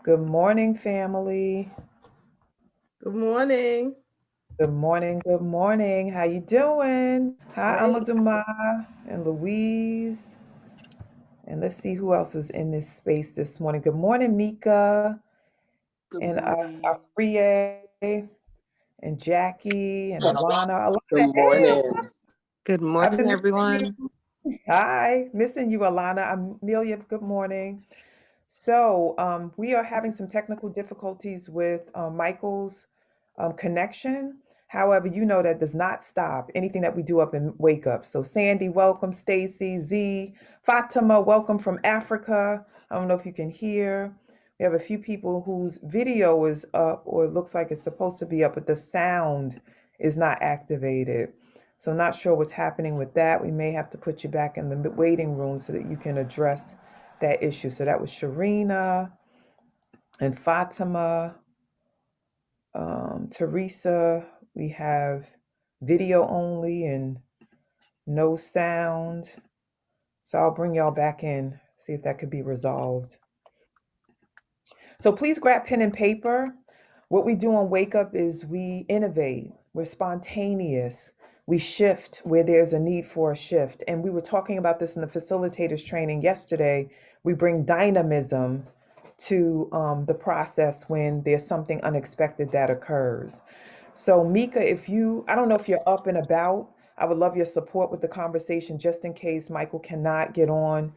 Good morning, family. Good morning. Good morning. Good morning. How you doing? Hi, Great. Amaduma and Louise. And let's see who else is in this space this morning. Good morning, Mika Good and morning. Afriye and Jackie and Alana. Alana, Good hey, morning. Good I've morning, been missing everyone. you. Hi, missing you, Alana. Amelia, good morning. So we are having some technical difficulties with Michael's connection. However, you know that does not stop anything that we do up in Wake Up. So Sandy, welcome. Stacy, Z, Fatima, welcome from Africa. I don't know if you can hear. We have a few people whose video is up or it looks like it's supposed to be up, but the sound is not activated. So not sure what's happening with that. We may have to put you back in the waiting room so that you can address that issue. So that was Sharina and Fatima, Teresa. We have video only and no sound. So I'll bring y'all back in, see if that could be resolved. So please grab pen and paper. What we do on Wake Up is we innovate, we're spontaneous, we shift where there's a need for a shift. And we were talking about this in the facilitators training yesterday. We bring dynamism to the process when there's something unexpected that occurs. So, Mika, I don't know if you're up and about, I would love your support with the conversation just in case Michael cannot get on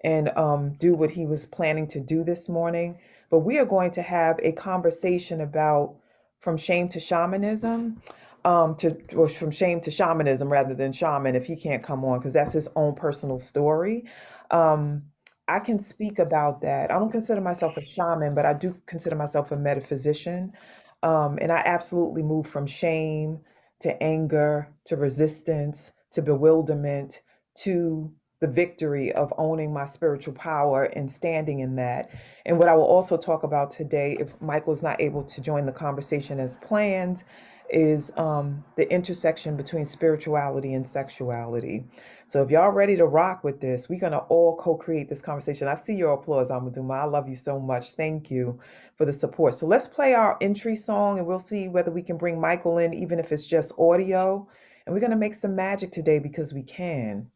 and do what he was planning to do this morning. But we are going to have a conversation about from shame to shamanism, or from shame to shamanism rather than shaman if he can't come on, because that's his own personal story. Um, I can speak about that. I don't consider myself a shaman, but I do consider myself a metaphysician. And I absolutely move from shame to anger to resistance to bewilderment to the victory of owning my spiritual power and standing in that. And what I will also talk about today, if Michael's not able to join the conversation as planned, is the intersection between spirituality and sexuality. So if y'all ready to rock with this, we're gonna all co-create this conversation. I see your applause, Amaduma. I love you so much. Thank you for the support. So let's play our entry song and we'll see whether we can bring Michael in, even if it's just audio. And we're gonna make some magic today because we can.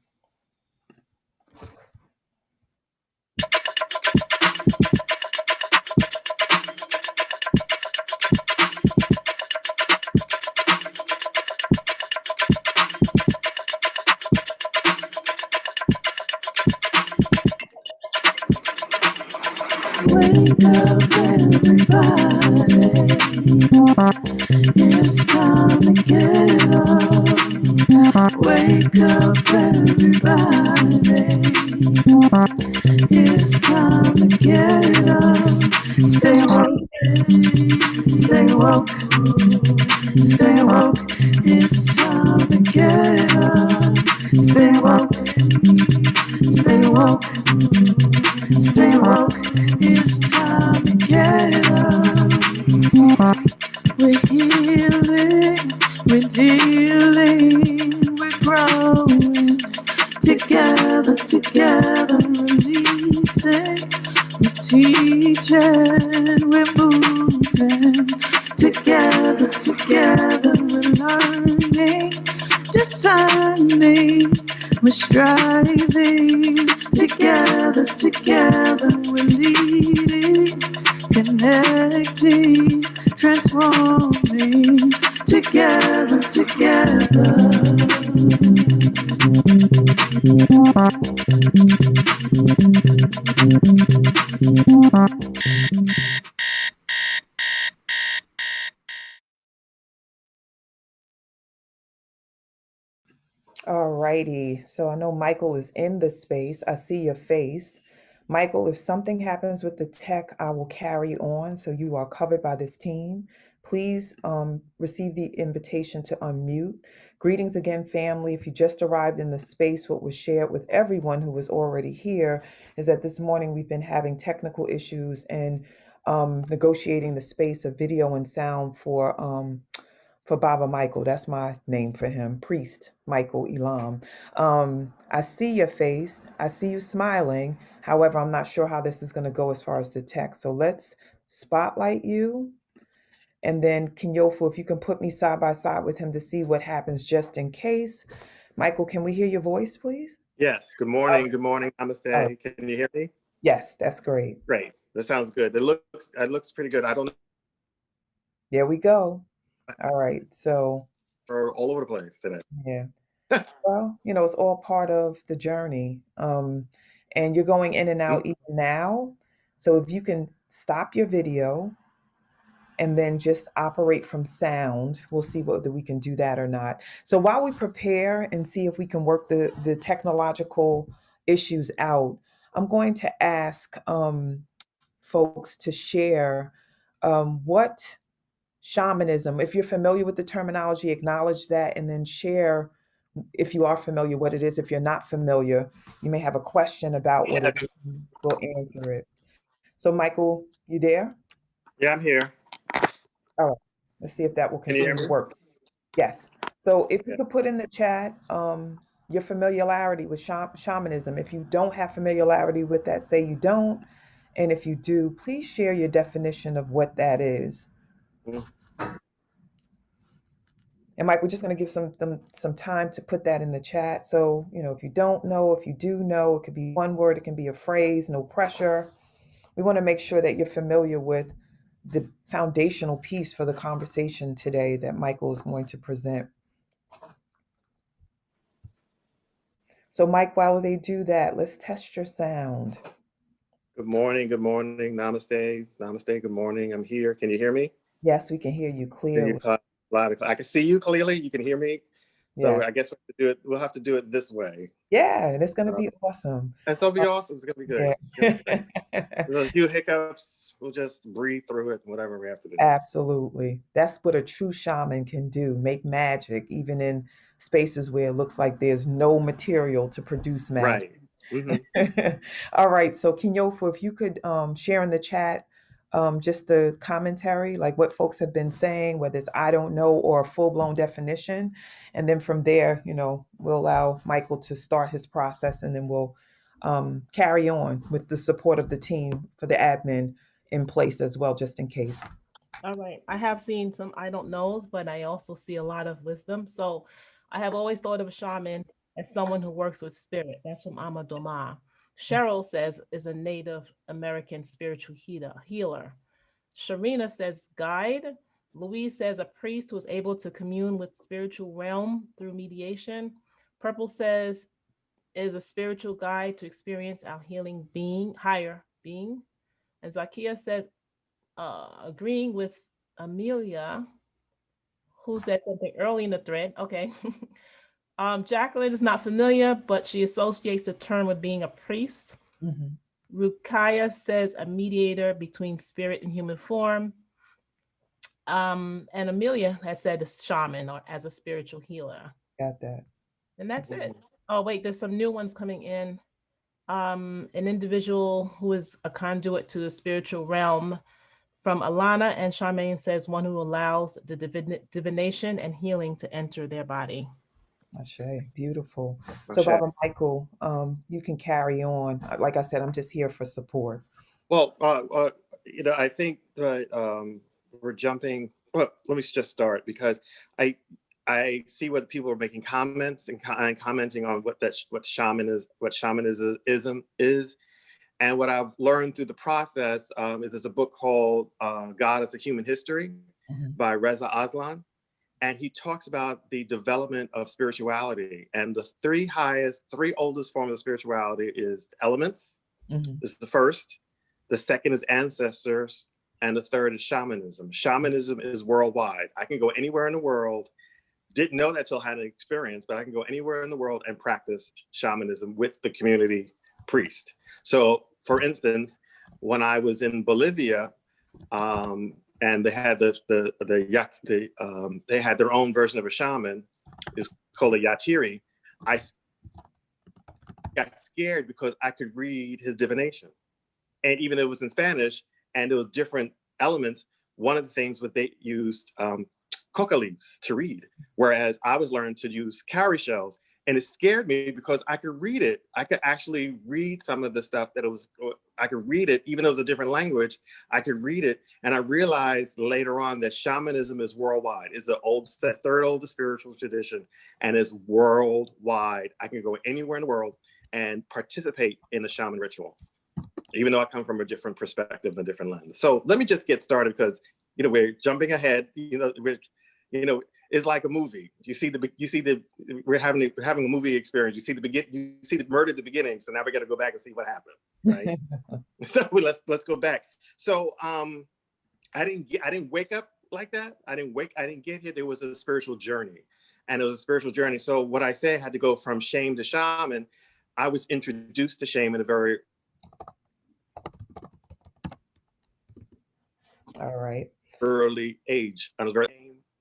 Wake up, everybody. It's time to get up. Wake up, everybody. It's time to get up. Stay woke, stay woke, stay woke. It's time to get up. Stay woke, stay woke, stay woke. It's time to get up. We're healing, we're dealing, we're growing. Together, together, releasing. We're teaching, we're moving. Together, together, we're learning, discerning, we're striving. Together, together, we're leading, connecting, transforming. Together, together. All righty. So I know Michael is in the space. I see your face. Michael, if something happens with the tech, I will carry on. So you are covered by this team. Please receive the invitation to unmute. Greetings again, family. If you just arrived in the space, what was shared with everyone who was already here is that this morning we've been having technical issues and negotiating the space of video and sound for Baba Michael. That's my name for him, Priest Michael Elam. I see your face. I see you smiling. However, I'm not sure how this is going to go as far as the text. So let's spotlight you. And then Kinyofu, if you can put me side by side with him to see what happens just in case. Michael, can we hear your voice, please? Yes. Good morning. Good morning. Oh, Namaste. Can you hear me? yes, that's great. Great. That sounds good. It looks pretty good. I don't know. There we go. All right. So, We're all over the place today. yeah. Well, it's all part of the journey. And you're going in and out even now. So if you can stop your video and then just operate from sound, we'll see whether we can do that or not. So while we prepare and see if we can work the technological issues out, I'm going to ask folks to share what shamanism, if you're familiar with the terminology, acknowledge that, and then share if you are familiar what it is. If you're not familiar, you may have a question about what it is. We'll answer it. So, Michael, you there? Yeah, I'm here. All right. Let's see if that will Can you hear continue to me? work. Yes. So, if you Yeah. could put in the chat your familiarity with shamanism. If you don't have familiarity with that, say you don't. And if you do, please share your definition of what that is. Mm. And Mike, we're just going to give some time to put that in the chat. So, if you don't know, if you do know, it could be one word, it can be a phrase, no pressure. We want to make sure that you're familiar with the foundational piece for the conversation today that Michael is going to present. So, Mike, while they do that, let's test your sound. Good morning. Good morning. Namaste. Namaste. Good morning. I'm here. Can you hear me? Yes, we can hear you Can you clearly. loud and clear? I can see you clearly. You can hear me. So Yes. I guess we'll have to do it this way. Yeah, and it's going to be awesome. And so it'll be awesome. It's gonna be good. It's gonna be Yeah. great. There's a few hiccups. We'll just breathe through it, whatever we have to do. Absolutely. That's what a true shaman can do, make magic, even in spaces where it looks like there's no material to produce magic. Right. Mm-hmm. All right. So, Kinyofu, if you could share in the chat just the commentary, like what folks have been saying, whether it's I don't know or a full blown definition. And then from there, we'll allow Michael to start his process and then we'll carry on with the support of the team for the admin in place as well, just in case. All right. I have seen some I don't knows, but I also see a lot of wisdom. So I have always thought of a shaman as someone who works with spirit. That's from Amadoma. Cheryl says is a Native American spiritual healer. Sharina says guide. Louise says a priest who is able to commune with spiritual realm through mediation. Purple says is a spiritual guide to experience our healing being, higher being. And Zakia says agreeing with Amelia, who said something early in the thread. Okay. Jacqueline is not familiar, but she associates the term with being a priest. Mm-hmm. Rukaya says a mediator between spirit and human form. And Amelia has said a shaman or as a spiritual healer. Got that. And that's it. Oh, wait, there's some new ones coming in. An individual who is a conduit to the spiritual realm from Alana, and Charmaine says one who allows the divination and healing to enter their body. Ashe, beautiful. So, Ashe. Baba Michael, you can carry on. Like I said, I'm just here for support. Well, I think that we're jumping. Well, let me just start because I see what people are making comments and commenting on what shamanism is, and what I've learned through the process is there's a book called God as a Human History by Reza Aslan. And he talks about the development of spirituality. And the three oldest forms of spirituality is elements. This is the first. The second is ancestors. And the third is shamanism. Shamanism is worldwide. I can go anywhere in the world. Didn't know that till I had an experience, but I can go anywhere in the world and practice shamanism with the community priest. So for instance, when I was in Bolivia, and they had they had their own version of a shaman. It's called a yachiri. I got scared because I could read his divination, and even though it was in Spanish and there was different elements, one of the things was they used coca leaves to read, whereas I was learning to use cowrie shells, And it scared me because I could read it. I could actually read some of the stuff that it was, I could read it, even though it was a different language, I could read it. And I realized later on that shamanism is worldwide. It's the third oldest spiritual tradition and is worldwide. I can go anywhere in the world and participate in the shaman ritual, even though I come from a different perspective and a different lens. So let me just get started because, we're jumping ahead, it's like a movie. We're having a movie experience. You see the murder at the beginning. So now we got to go back and see what happened, right? So let's go back. So I didn't wake up like that. I didn't get here. There was a spiritual journey, and it was a spiritual journey. So what I say, I had to go from shame to shaman. I was introduced to shame in a very early age. I was very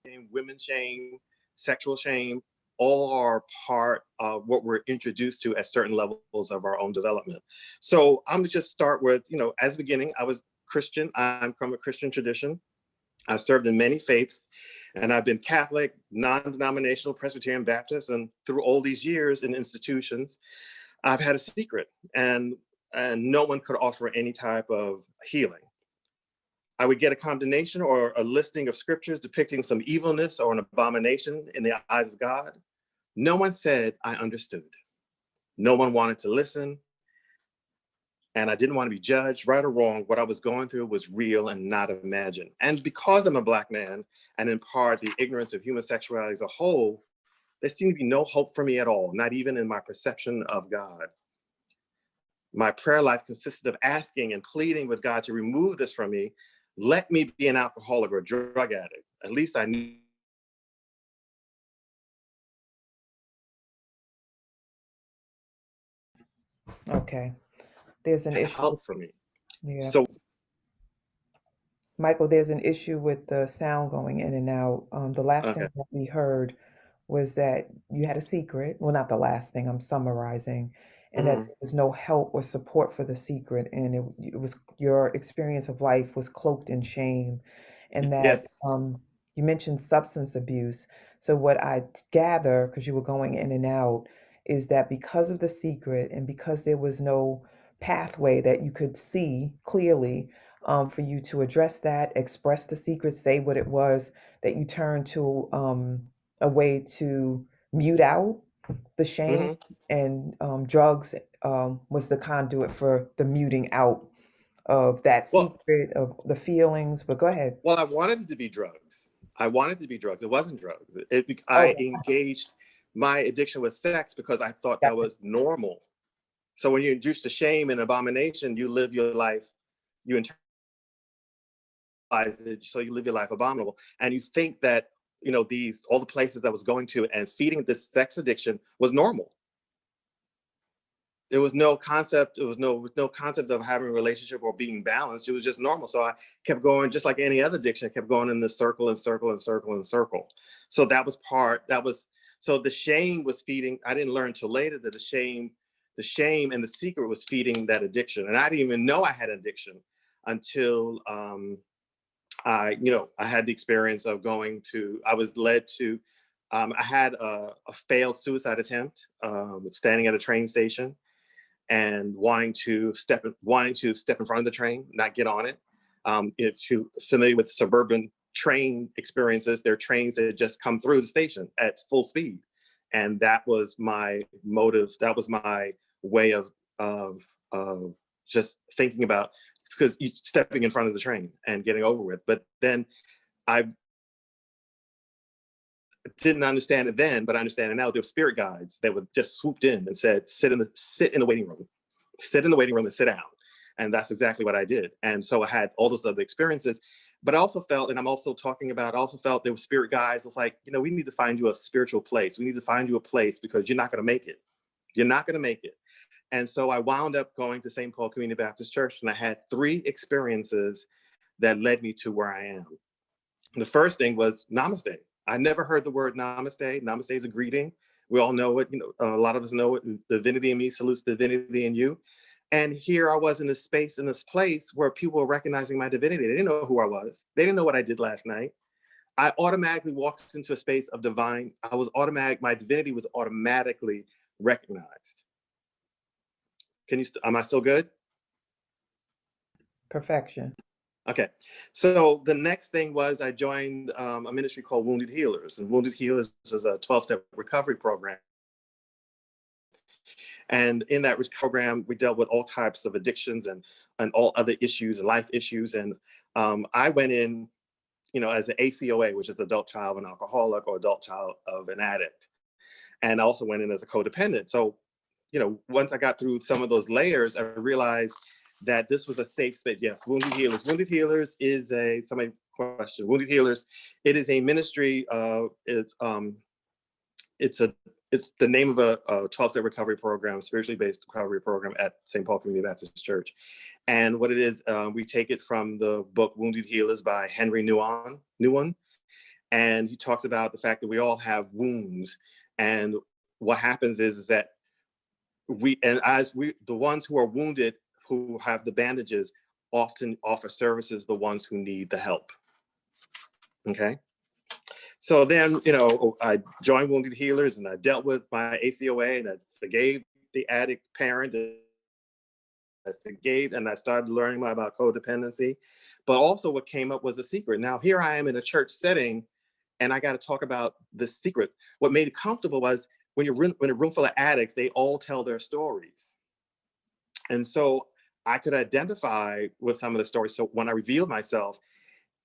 shame, women's shame, sexual shame, all are part of what we're introduced to at certain levels of our own development. So I'm gonna just start with, as beginning, I was Christian. I'm from a Christian tradition. I served in many faiths, and I've been Catholic, non-denominational, Presbyterian, Baptist, and through all these years in institutions, I've had a secret, and no one could offer any type of healing. I would get a condemnation or a listing of scriptures depicting some evilness or an abomination in the eyes of God. No one said I understood. No one wanted to listen. And I didn't want to be judged, right or wrong. What I was going through was real and not imagined. And because I'm a Black man, and in part the ignorance of human sexuality as a whole, there seemed to be no hope for me at all, not even in my perception of God. My prayer life consisted of asking and pleading with God to remove this from me. Let me be an alcoholic or a drug addict. At least I knew. Okay. There's an issue. Help for me. Yeah. So, Michael, there's an issue with the sound going in and out. The last okay. thing that we heard was that you had a secret. Well, not the last thing, I'm summarizing, and that there was no help or support for the secret. And it was your experience of life was cloaked in shame. And that Yes. you mentioned substance abuse. So, what I gather, because you were going in and out, is that because of the secret and because there was no pathway that you could see clearly for you to address that, express the secret, say what it was, that you turned to a way to mute out the shame, and drugs was the conduit for the muting out of that Well, secret, of the feelings. But go ahead. well, I wanted it to be drugs. I wanted it to be drugs. It wasn't drugs. I Oh, engaged my addiction with sex because I thought got that was normal. So when you're introduced to shame and abomination, you live your life, you internalize it, so you live your life abominable. And you think that, all the places I was going to and feeding this sex addiction was normal. There was no concept, no concept of having a relationship or being balanced. It was just normal. So I kept going, just like any other addiction, I kept going in this circle and circle and circle and circle. So so the shame was feeding. I didn't learn until later that the shame and the secret was feeding that addiction. And I didn't even know I had an addiction until I had the experience of I was led to, I had a failed suicide attempt, standing at a train station and wanting to step in front of the train, not get on it. If you're familiar with suburban train experiences, there are trains that just come through the station at full speed. And that was my motive. That was my way of just thinking about, because you stepping in front of the train and getting over with. But then I didn't understand it then, but I understand it now. There were spirit guides that would just swooped in and said, sit in the waiting room, sit in the waiting room and sit down. And that's exactly what I did. And so I had all those other experiences, but I also felt, and I'm also talking about, I also felt there were spirit guides. It was like, we need to find you a spiritual place. We need to find you a place because you're not going to make it. You're not going to make it. And so I wound up going to St. Paul Community Baptist Church, and I had 3 experiences that led me to where I am. The first thing was namaste. I never heard the word namaste. Namaste is a greeting. We all know it. A lot of us know it. The divinity in me salutes the divinity in you. And here I was in this space, in this place where people were recognizing my divinity. They didn't know who I was. They didn't know what I did last night. I automatically walked into a space of divine. My divinity was automatically recognized. Am I still good? Perfection. Okay. So the next thing was I joined a ministry called Wounded Healers. And Wounded Healers is a 12-step recovery program. And in that program, we dealt with all types of addictions and all other issues and life issues. And I went in, as an ACOA, which is adult child of an alcoholic or adult child of an addict. And I also went in as a codependent. So, once I got through some of those layers, I realized that this was a safe space. Yes, Wounded Healers. Wounded Healers is somebody question. Wounded Healers, it is a ministry. It's the name of a 12-step recovery program, spiritually based recovery program at St. Paul Community Baptist Church. And what it is, we take it from the book Wounded Healers by Henry Nouwen. And he talks about the fact that we all have wounds. And what happens is that the ones who are wounded, who have the bandages, often offer services the ones who need the help. Okay. So then, I joined Wounded Healers and I dealt with my ACOA and I forgave the addict parent. I forgave and I started learning more about codependency. But also what came up was a secret. Now, here I am in a church setting and I got to talk about the secret. What made it comfortable was when you're in a room full of addicts, they all tell their stories. And so I could identify with some of the stories. So when I revealed myself,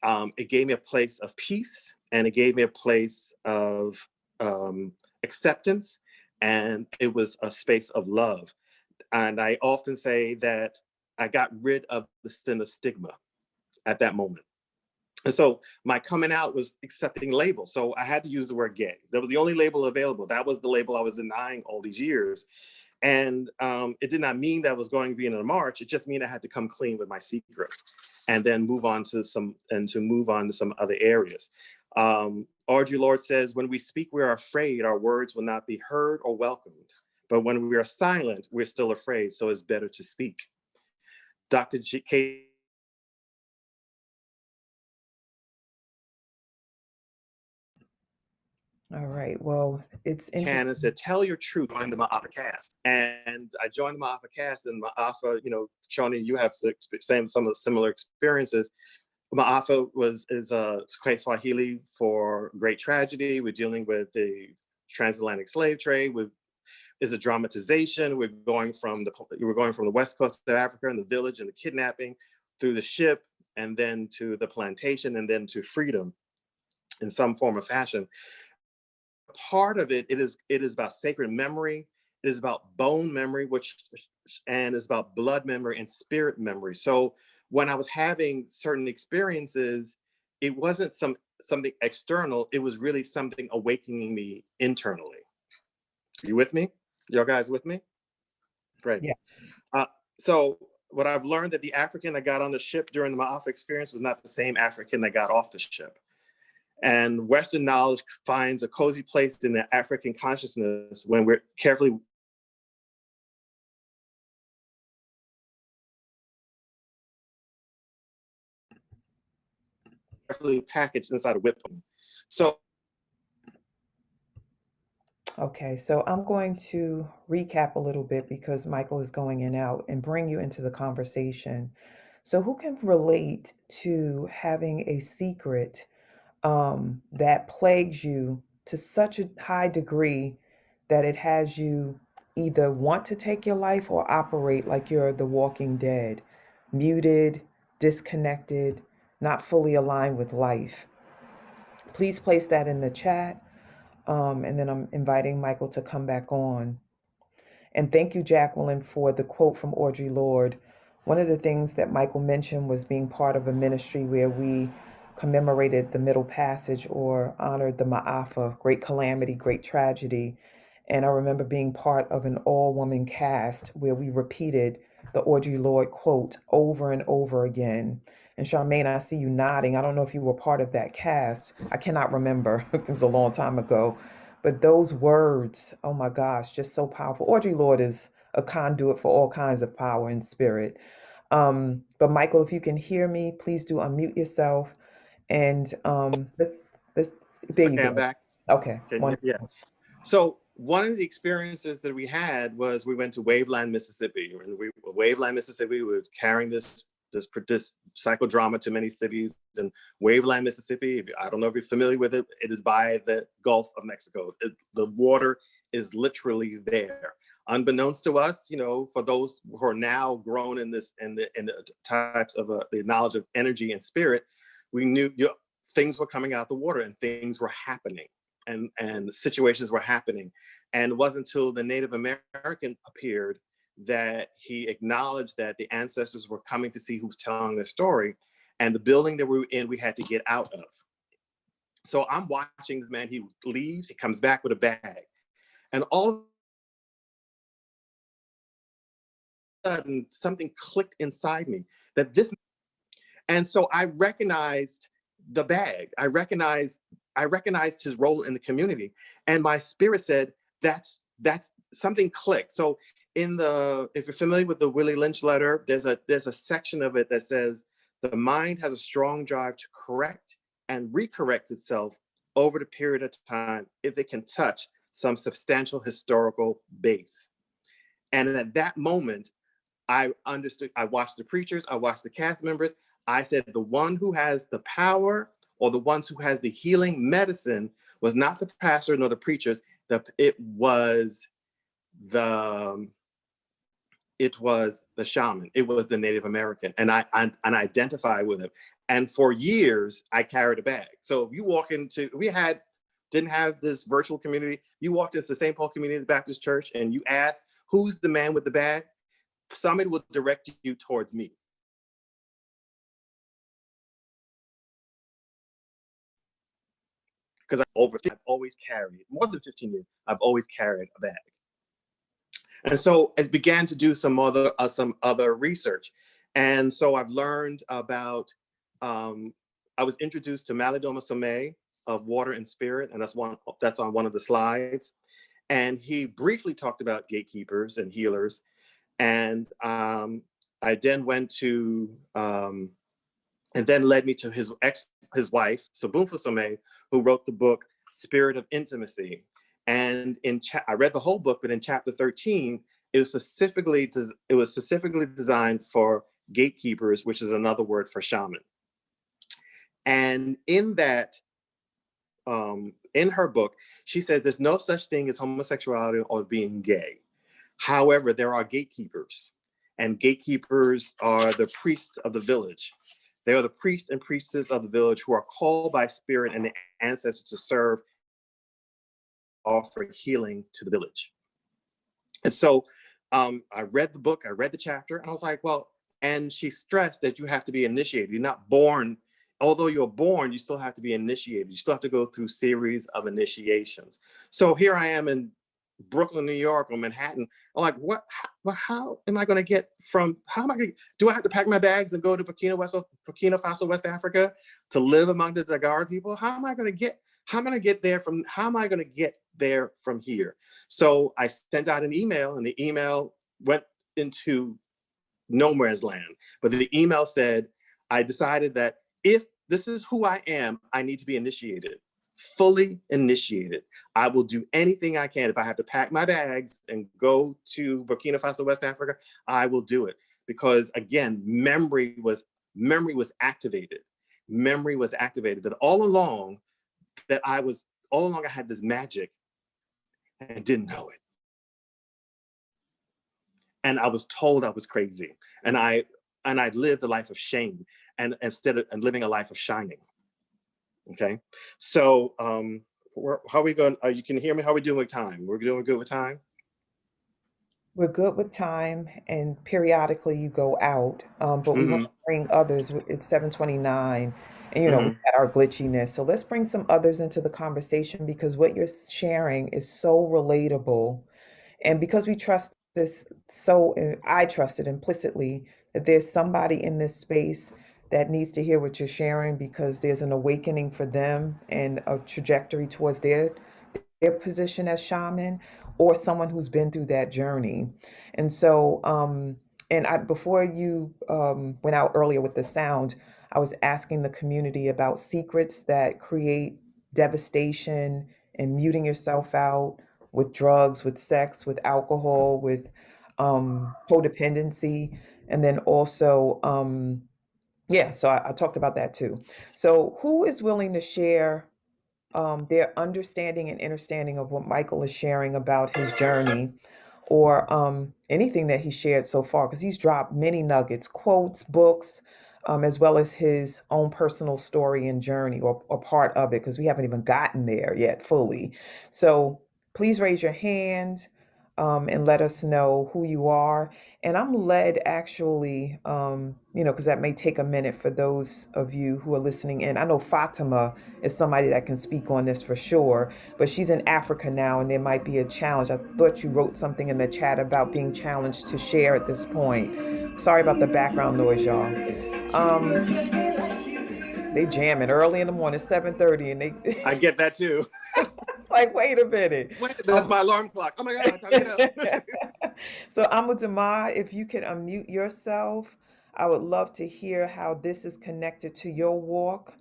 it gave me a place of peace and it gave me a place of acceptance, and it was a space of love. And I often say that I got rid of the sin of stigma at that moment. And so my coming out was accepting labels. So I had to use the word gay. That was the only label available. That was the label I was denying all these years. And it did not mean that I was going to be in a march. It just meant I had to come clean with my secret and then move on to some other areas. Audre Lorde says, when we speak, we are afraid our words will not be heard or welcomed. But when we are silent, we're still afraid. So it's better to speak. Dr. K. All right. Well, it's interesting. Cannon said, tell your truth, join the Ma'afa cast. And I joined the Ma'afa cast, and Ma'afa, Shoni, you have some of the similar experiences. Ma'afa is Swahili for great tragedy. We're dealing with the transatlantic slave trade. Is a dramatization. We're going from the west coast of Africa and the village and the kidnapping through the ship, and then to the plantation, and then to freedom in some form or fashion. Part of it is about sacred memory. It is about bone memory, and it's about blood memory and spirit memory. So when I was having certain experiences, it wasn't something external. It was really something awakening me internally. You with me? Y'all guys with me? Great. Yeah. So what I've learned, that the African that got on the ship during the Ma'afa experience was not the same African that got off the ship. And Western knowledge finds a cozy place in the African consciousness when we're carefully packaged inside a whip. So Okay, so I'm going to recap a little bit because Michael is going in and out and bring you into the conversation. So who can relate to having a secret that plagues you to such a high degree that it has you either want to take your life or operate like you're the walking dead, muted, disconnected, not fully aligned with life? Please place that in the chat. And then I'm inviting Michael to come back on. And thank you, Jacqueline, for the quote from Audre Lorde. One of the things that Michael mentioned was being part of a ministry where we commemorated the Middle Passage or honored the Ma'afa, great calamity, great tragedy. And I remember being part of an all-woman cast where we repeated the Audre Lorde quote over and over again. And Charmaine, I see you nodding. I don't know if you were part of that cast. I cannot remember. It was a long time ago. But those words, oh my gosh, just so powerful. Audre Lorde is a conduit for all kinds of power and spirit. But Michael, if you can hear me, please do unmute yourself and let's There you Okay, I'm go. back. Okay. Yeah. So one of the experiences that we had was we went to Waveland, Mississippi. And Waveland, Mississippi, we were carrying this psychodrama to many cities. And Waveland, Mississippi, I don't know if you're familiar with it, it is by the Gulf of Mexico. The water is literally there. Unbeknownst to us, for those who are now grown in the types of the knowledge of energy and spirit, we knew things were coming out the water and things were happening. And situations were happening. And it wasn't until the Native American appeared that he acknowledged that the ancestors were coming to see who was telling their story. And the building that we were in, we had to get out of. So I'm watching this man, he leaves, he comes back with a bag. And all of a sudden, something clicked inside me that this, and so I recognized the bag. I recognized his role in the community. And my spirit said, that's something clicked. So if you're familiar with the Willie Lynch letter, there's a section of it that says, the mind has a strong drive to correct and recorrect itself over the period of time if it can touch some substantial historical base. And at that moment, I understood. I watched the preachers, I watched the cast members. I said, the one who has the power or the ones who has the healing medicine was not the pastor nor the preachers. It was the shaman. It was the Native American, and I identify with him. And for years, I carried a bag. So if you walk into, didn't have this virtual community. You walked into the St. Paul Community Baptist Church, and you asked, "Who's the man with the bag?" Somebody will direct you towards me. Because I've always carried, more than 15 years, I've always carried a bag. And so I began to do some other research. And so I've learned about, I was introduced to Malidoma Somé of Water and Spirit, and that's on one of the slides. And he briefly talked about gatekeepers and healers. And I then went to, and then led me to his wife, Sobunfu Somé, who wrote the book, Spirit of Intimacy. And I read the whole book, but in chapter 13, it was specifically designed for gatekeepers, which is another word for shaman. And in that, in her book, she said, there's no such thing as homosexuality or being gay. However, there are gatekeepers, and gatekeepers are the priests of the village. They are the priests and priestesses of the village who are called by spirit and the ancestors to serve, offer healing to the village. And so I read the book, I read the chapter, and I was like, well, and she stressed that you have to be initiated. You're not born, although you're born, you still have to be initiated. You still have to go through series of initiations. So here I am in Brooklyn, New York, or Manhattan. I'm like, how am I going to get from, do I have to pack my bags and go to Burkina Faso, West Africa to live among the Dagara people? How am I going to get there from here? So I sent out an email, and the email went into nowhere's land. But the email said, I decided that if this is who I am, I need to be initiated, fully initiated. I will do anything I can. If I have to pack my bags and go to Burkina Faso, West Africa, I will do it. Because again, memory was activated. Memory was activated that all along I had this magic and didn't know it. And I was told I was crazy. And I lived a life of shame instead of living a life of shining. Okay. So how are we going? You can hear me? How are we doing with time? We're doing good with time? We're good with time, and periodically you go out, but we want Mm-hmm. to bring others. It's 7:29, and we Mm-hmm. had our glitchiness. So let's bring some others into the conversation, because what you're sharing is so relatable. And because we trust this, I trust it implicitly that there's somebody in this space that needs to hear what you're sharing, because there's an awakening for them and a trajectory towards their position as shaman, or someone who's been through that journey. And so, before you went out earlier with the sound, I was asking the community about secrets that create devastation and muting yourself out with drugs, with sex, with alcohol, with codependency. And then also, yeah, so I talked about that too. So who is willing to share their understanding and understanding of what Michael is sharing about his journey, or anything that he shared so far? Because he's dropped many nuggets, quotes, books, as well as his own personal story and journey, or part of it, because we haven't even gotten there yet fully. So please raise your hand, and let us know who you are. And I'm led actually, because that may take a minute for those of you who are listening in. I know Fatima is somebody that can speak on this for sure, but she's in Africa now and there might be a challenge. I thought you wrote something in the chat about being challenged to share at this point. Sorry about the background noise, y'all. They jamming early in the morning, 7:30, and they I get that too. like, wait a minute. Wait, that's my alarm clock. Oh my God, time to get up. So Amadama, if you could unmute yourself, I would love to hear how this is connected to your walk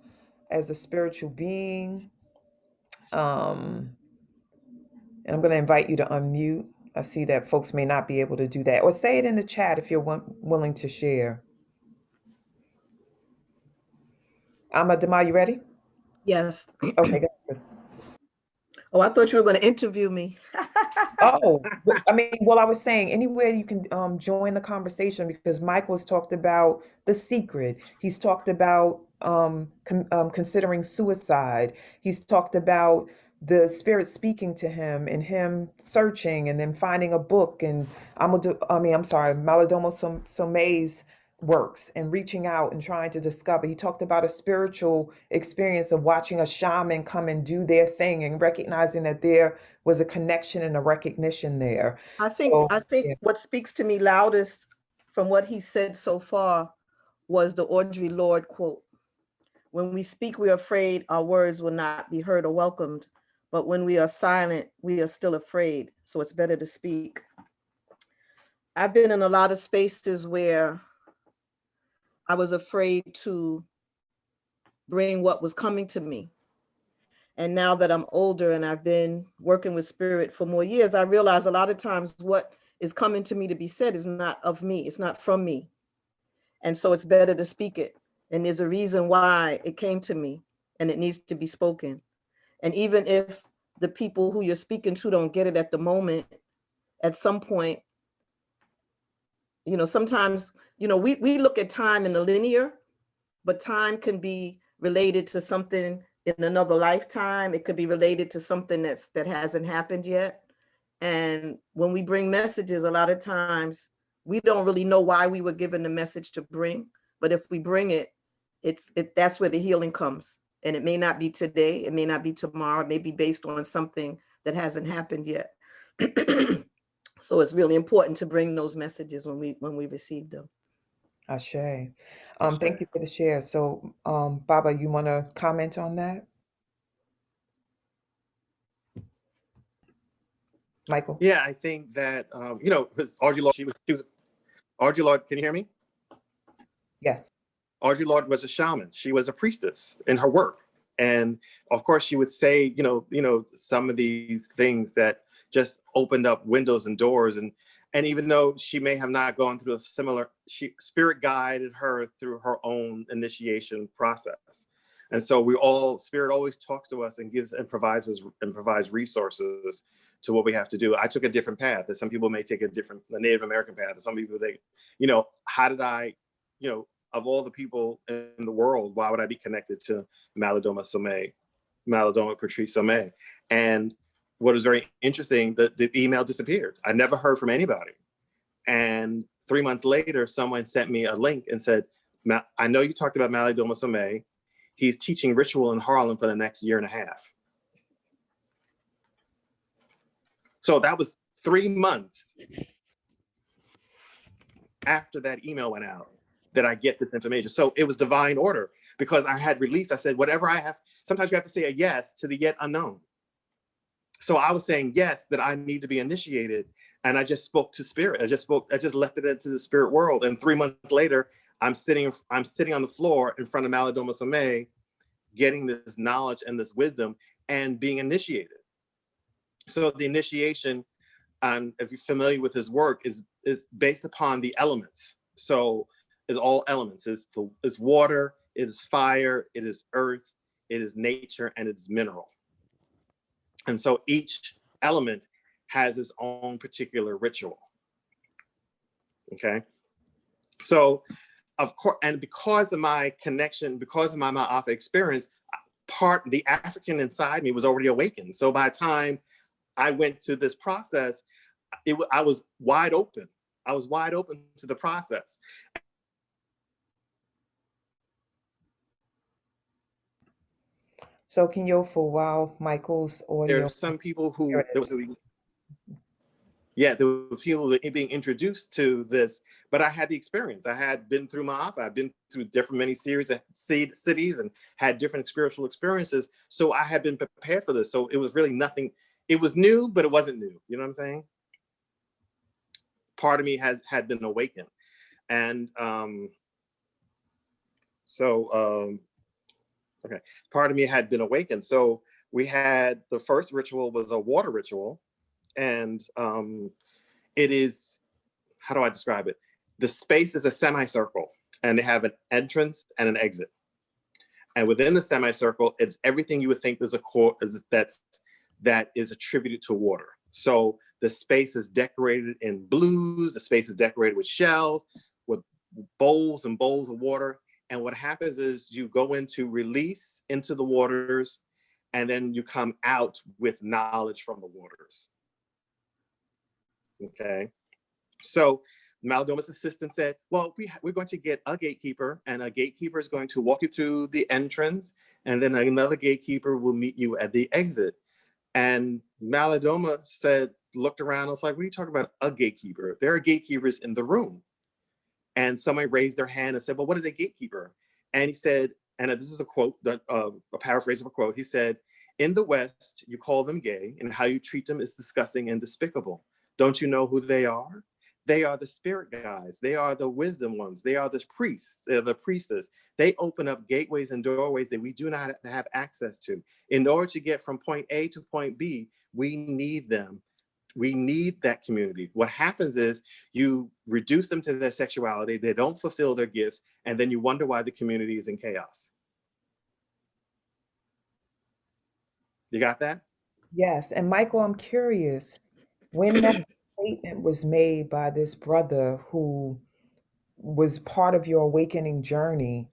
as a spiritual being. And I'm going to invite you to unmute. I see that folks may not be able to do that. Or say it in the chat if you're willing to share. Amadama, you ready? Yes. Okay, go ahead, sis. Oh, I thought you were going to interview me. Oh, I mean, well, I was saying anywhere you can join the conversation, because Michael's talked about the secret. He's talked about considering suicide. He's talked about the spirit speaking to him and him searching and then finding a book. And I'm sorry, Malidoma Some's works and reaching out and trying to discover. He talked about a spiritual experience of watching a shaman come and do their thing and recognizing that there was a connection and a recognition there. I So think yeah, what speaks to me loudest from what he said so far was the Audre Lorde quote. When we speak, we are afraid our words will not be heard or welcomed. But when we are silent, we are still afraid. So it's better to speak. I've been in a lot of spaces where I was afraid to bring what was coming to me. And now that I'm older and I've been working with spirit for more years, I realize a lot of times what is coming to me to be said is not of me. It's not from me. And so it's better to speak it. And there's a reason why it came to me and it needs to be spoken. And even if the people who you're speaking to don't get it at the moment, at some point, sometimes, we look at time in the linear, but time can be related to something in another lifetime. It could be related to something that hasn't happened yet. And when we bring messages, a lot of times we don't really know why we were given the message to bring, but if we bring it, that's where the healing comes. And it may not be today, it may not be tomorrow, it may be based on something that hasn't happened yet. So it's really important to bring those messages when we receive them. Ashe. Thank you for the share. So, Baba, you want to comment on that? Michael? Yeah, I think that because Audre Lorde, she was Audre Lorde. Can you hear me? Yes. Audre Lorde was a shaman. She was a priestess in her work, and of course, she would say, some of these things that just opened up windows and doors, and even though she may have not gone through a similar, spirit guided her through her own initiation process. And so spirit always talks to us and provides resources to what we have to do. I took a different path, that some people may take a Native American path, and some people how did I, of all the people in the world, why would I be connected to Malidoma Patrice Somé? And what was very interesting, the email disappeared. I never heard from anybody. And 3 months later, someone sent me a link and said, I know you talked about Malidoma Somé. He's teaching ritual in Harlem for the next year and a half. So that was 3 months after that email went out that I get this information. So it was divine order, because I had released, I said, whatever I have, sometimes you have to say a yes to the yet unknown. So I was saying yes, that I need to be initiated. And I just spoke to spirit. I just left it into the spirit world. And 3 months later, I'm sitting on the floor in front of Malidoma Somé, getting this knowledge and this wisdom and being initiated. So the initiation, if you're familiar with his work, is based upon the elements. So it's all elements. It's water, it is fire, it is earth, it is nature, and it is mineral. And so each element has its own particular ritual. Okay. So of course, and because of my connection, because of my Ma'afa experience, the African inside me was already awakened. So by the time I went to this process, I was wide open. I was wide open to the process. So Kinyofu, while Michael's There audio, are some people who, here it is. there were people being introduced to this, but I had the experience. I had been through Ma'afa. I've been through many series of cities and had different spiritual experiences. So I had been prepared for this. So it was really nothing. It was new, but it wasn't new. You know what I'm saying? Part of me had been awakened. And okay, part of me had been awakened. So we had, the first ritual was a water ritual. And it is, how do I describe it? The space is a semicircle, and they have an entrance and an exit. And within the semicircle, it's everything you would think is that is attributed to water. So the space is decorated in blues, the space is decorated with shells, with bowls and bowls of water. And what happens is you go into release into the waters, and then you come out with knowledge from the waters. Okay, so Maladoma's assistant said, well, we're going to get a gatekeeper, and a gatekeeper is going to walk you through the entrance, and then another gatekeeper will meet you at the exit. And Maladoma looked around, and was like, what are you talking about, a gatekeeper? There are gatekeepers in the room. And somebody raised their hand and said, well, what is a gatekeeper? And he said, and this is a quote, a paraphrase of a quote, he said, in the West, you call them gay, and how you treat them is disgusting and despicable. Don't you know who they are? They are the spirit guides. They are the wisdom ones. They are the priests. They're the priestess. They open up gateways and doorways that we do not have access to. In order to get from point A to point B, we need them. We need that community. What happens is you reduce them to their sexuality. They don't fulfill their gifts. And then you wonder why the community is in chaos. You got that? Yes. And Michael, I'm curious, when that statement was made by this brother who was part of your awakening journey,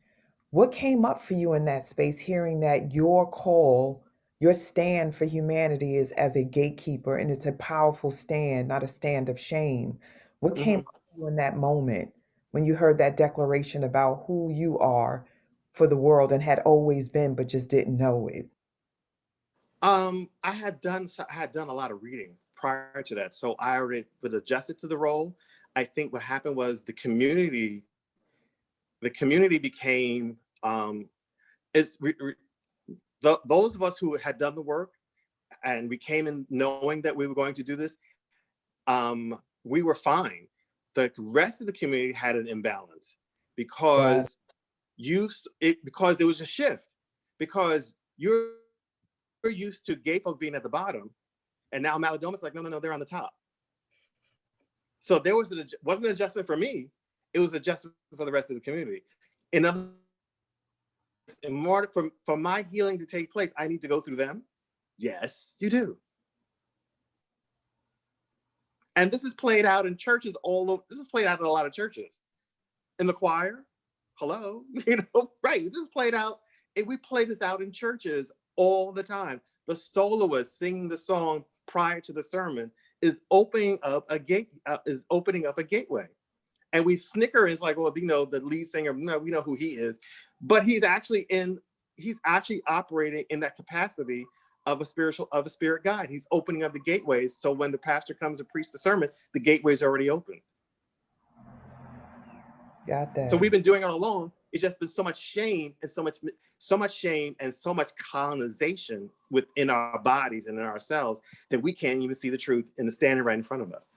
what came up for you in that space, hearing that your call, your stand for humanity is as a gatekeeper, and it's a powerful stand, not a stand of shame? What came up for you in that moment when you heard that declaration about who you are for the world and had always been, but just didn't know it? I had done a lot of reading prior to that, so I already was adjusted to the role. I think what happened was the community became those of us who had done the work, and we came in knowing that we were going to do this. We were fine. The rest of the community had an imbalance because because there was a shift, because you're used to gay folk being at the bottom, and now Maladoma's like, no, they're on the top. So there wasn't an adjustment for me, it was adjustment for the rest of the community. In order for my healing to take place, I need to go through them. Yes, you do. And this is played out in churches all over. This is played out in a lot of churches. In the choir, hello, right. This is played out. We play this out in churches all the time. The soloist singing the song prior to the sermon is opening up a gateway. And we snicker, it's like, well, the lead singer, no, we know who he is. But he's actually operating in that capacity of a spirit guide. He's opening up the gateways. So when the pastor comes to preach the sermon, the gateway's already open. Got that. So we've been doing it all along. It's just been so much shame and so much shame and so much colonization within our bodies and in ourselves that we can't even see the truth and it's standing right in front of us.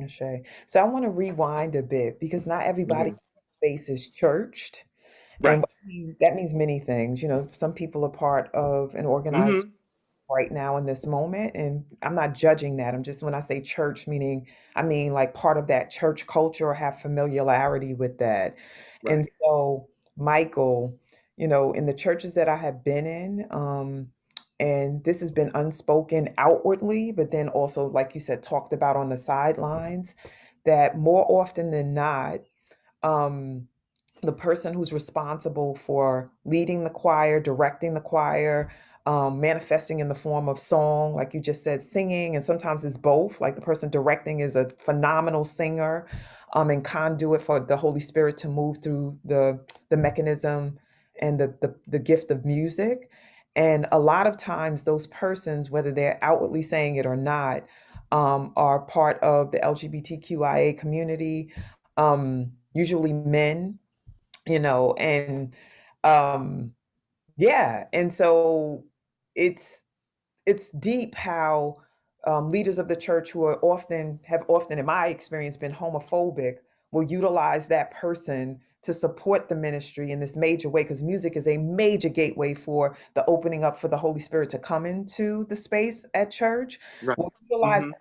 Okay. So I want to rewind a bit, because not everybody space is churched. And Right. that means many things. You know, some people are part of an organized Hmm. right now in this moment, and I'm not judging that. I'm just, when I say church, meaning I mean like part of that church culture or have familiarity with that. And Right. so, Michael, you know, in the churches that I have been in, and this has been unspoken outwardly, but then also, like you said, talked about on the sidelines, that more often than not, um, the person who's responsible for leading the choir, directing the choir, manifesting in the form of song, like you just said, singing, and sometimes it's both. Like the person directing is a phenomenal singer, and conduit for the Holy Spirit to move through the mechanism and the gift of music. And a lot of times, those persons, whether they're outwardly saying it or not, are part of the LGBTQIA community, usually men, you know, and um yeah, and so it's it's deep how leaders of the church who are often have often in my experience been homophobic will utilize that person to support the ministry in this major way, because music is a major gateway for the opening up for the Holy Spirit to come into the space at church. Right. Will utilize Hmm.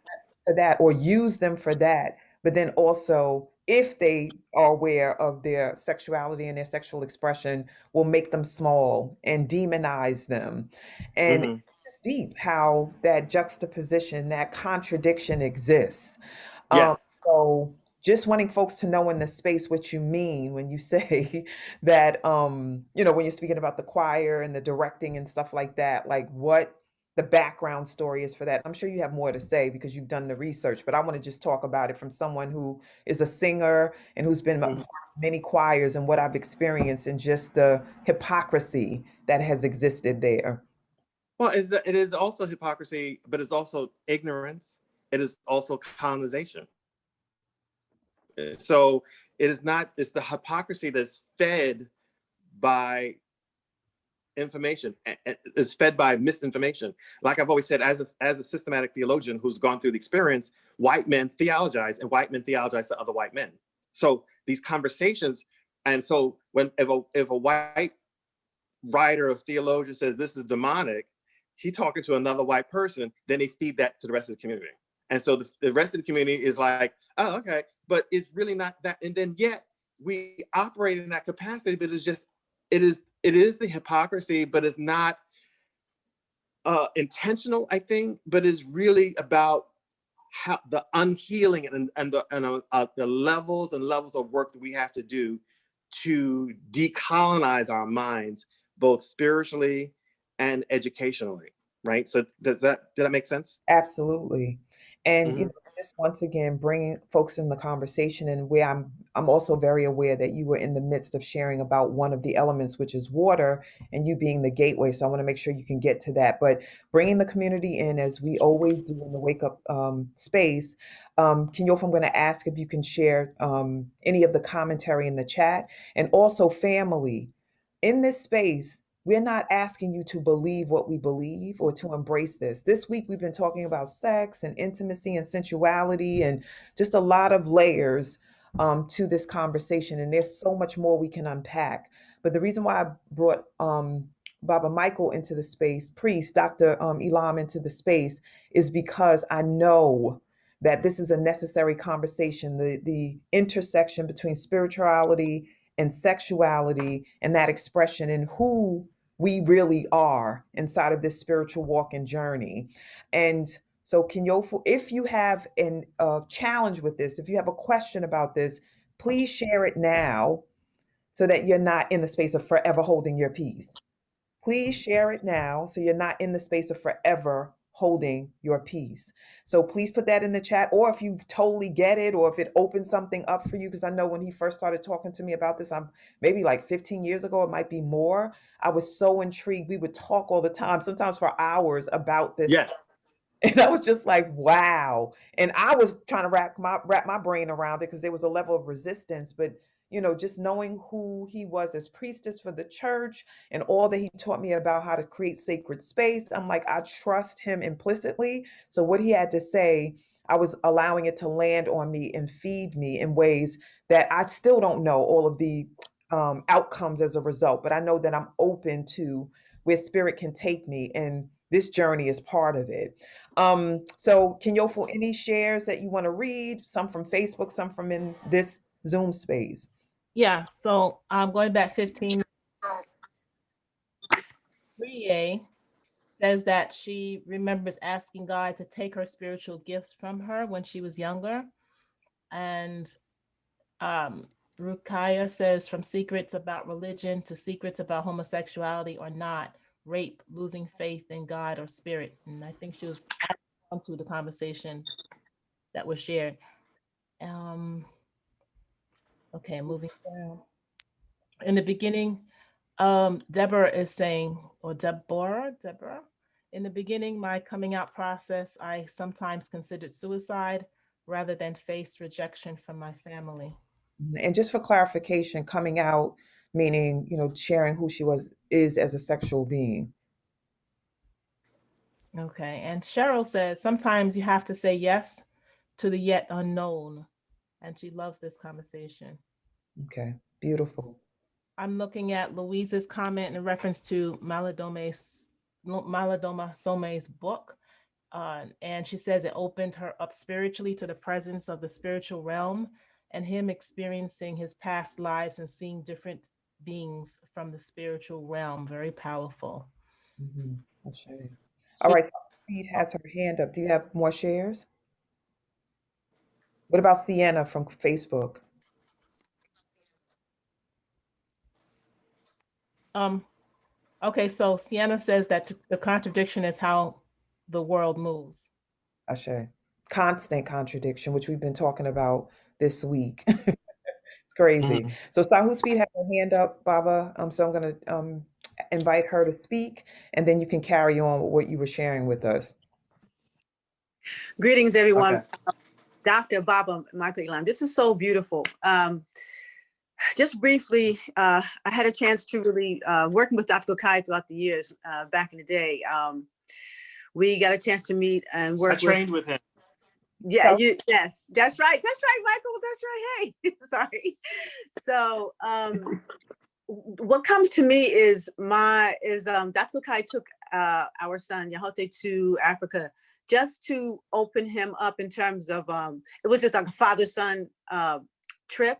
for that or use them for that. But then also, if they are aware of their sexuality and their sexual expression, will make them small and demonize them. And Hmm. it's deep how that juxtaposition, that contradiction exists. Um, Yes. so just wanting folks to know in this space what you mean when you say that, you know, when you're speaking about the choir and the directing and stuff like that, like what the background story is for that. I'm sure you have more to say because you've done the research, but I want to just talk about it from someone who is a singer and who's been a part Hmm. of many choirs and what I've experienced and just the hypocrisy that has existed there. Well, it is also hypocrisy, but it's also ignorance. It is also colonization. So it is not, it's the hypocrisy that's fed by information, is fed by misinformation. Like I've always said, as a systematic theologian who's gone through the experience, white men theologize and white men theologize to other white men. So these conversations, and so when if a white writer or theologian says this is demonic, he talking to another white person, then they feed that to the rest of the community. And so the rest of the community is like, oh, okay, but it's really not that. And then yet we operate in that capacity, but it's just, it is the hypocrisy, but it's not intentional, I think, but it's really about how the unhealing the levels and levels of work that we have to do to decolonize our minds, both spiritually and educationally, right? So did that make sense? Absolutely. And you Hmm. know, just once again bringing folks in the conversation, and where I'm also very aware that you were in the midst of sharing about one of the elements, which is water, and you being the gateway. So I want to make sure you can get to that. But bringing the community in as we always do in the wake up space, Kenyof, I'm going to ask if you can share any of the commentary in the chat, and also family in this space. We're not asking you to believe what we believe or to embrace this. This week, we've been talking about sex and intimacy and sensuality and just a lot of layers to this conversation. And there's so much more we can unpack. But the reason why I brought Baba Michael into the space, priest Dr. Elam into the space, is because I know that this is a necessary conversation, the intersection between spirituality and sexuality and that expression and who we really are inside of this spiritual walk and journey. And so, Kinyofu, if you have a challenge with this, if you have a question about this, please share it now so that you're not in the space of forever holding your peace. Please share it now so you're not in the space of forever holding your peace. So please put that in the chat, or if you totally get it, or if it opens something up for you, because I know when he first started talking to me about this, I'm maybe like 15 years ago, it might be more. I was so intrigued. We would talk all the time, sometimes for hours about this. Yes. And I was just like, wow. And I was trying to wrap my brain around it because there was a level of resistance. But you know, just knowing who he was as priestess for the church and all that he taught me about how to create sacred space, I'm like, I trust him implicitly. So what he had to say, I was allowing it to land on me and feed me in ways that I still don't know all of the outcomes as a result, but I know that I'm open to where spirit can take me, and this journey is part of it. So can you for any shares that you want to read, some from Facebook, some from in this Zoom space? Yeah, so I'm going back 15. 3A says that she remembers asking God to take her spiritual gifts from her when she was younger. And Rukaya says, from secrets about religion to secrets about homosexuality or not, rape, losing faith in God or spirit. And I think she was on to the conversation that was shared. Okay, moving down. In the beginning, Deborah is saying, or Deborah, in the beginning, my coming out process, I sometimes considered suicide rather than faced rejection from my family. And just for clarification, coming out meaning, sharing who she is as a sexual being. Okay, and Cheryl says, sometimes you have to say yes to the yet unknown. And she loves this conversation. Okay, beautiful. I'm looking at Louise's comment in reference to Malidoma Some's book. And she says it opened her up spiritually to the presence of the spiritual realm and him experiencing his past lives and seeing different beings from the spiritual realm. Very powerful. Mm-hmm. Okay. All right, so Speed has her hand up. Do you have more shares? What about Sienna from Facebook? Okay, so Sienna says that the contradiction is how the world moves. Ashe. Constant contradiction, which we've been talking about this week. It's crazy. Mhm. So Sahu Speed has her hand up, Baba. So I'm going to invite her to speak, and then you can carry on with what you were sharing with us. Greetings, everyone. Okay. Dr. Baba Michael Elam. This is so beautiful. Just briefly, I had a chance to really working with Dr. Kai throughout the years back in the day. We got a chance to meet and I work trained with him. Yeah, So- yes, that's right. That's right, Michael. That's right. Hey, sorry. So, what comes to me is Dr. Kai took our son Yahote to Africa just to open him up in terms of it was just like a father-son trip.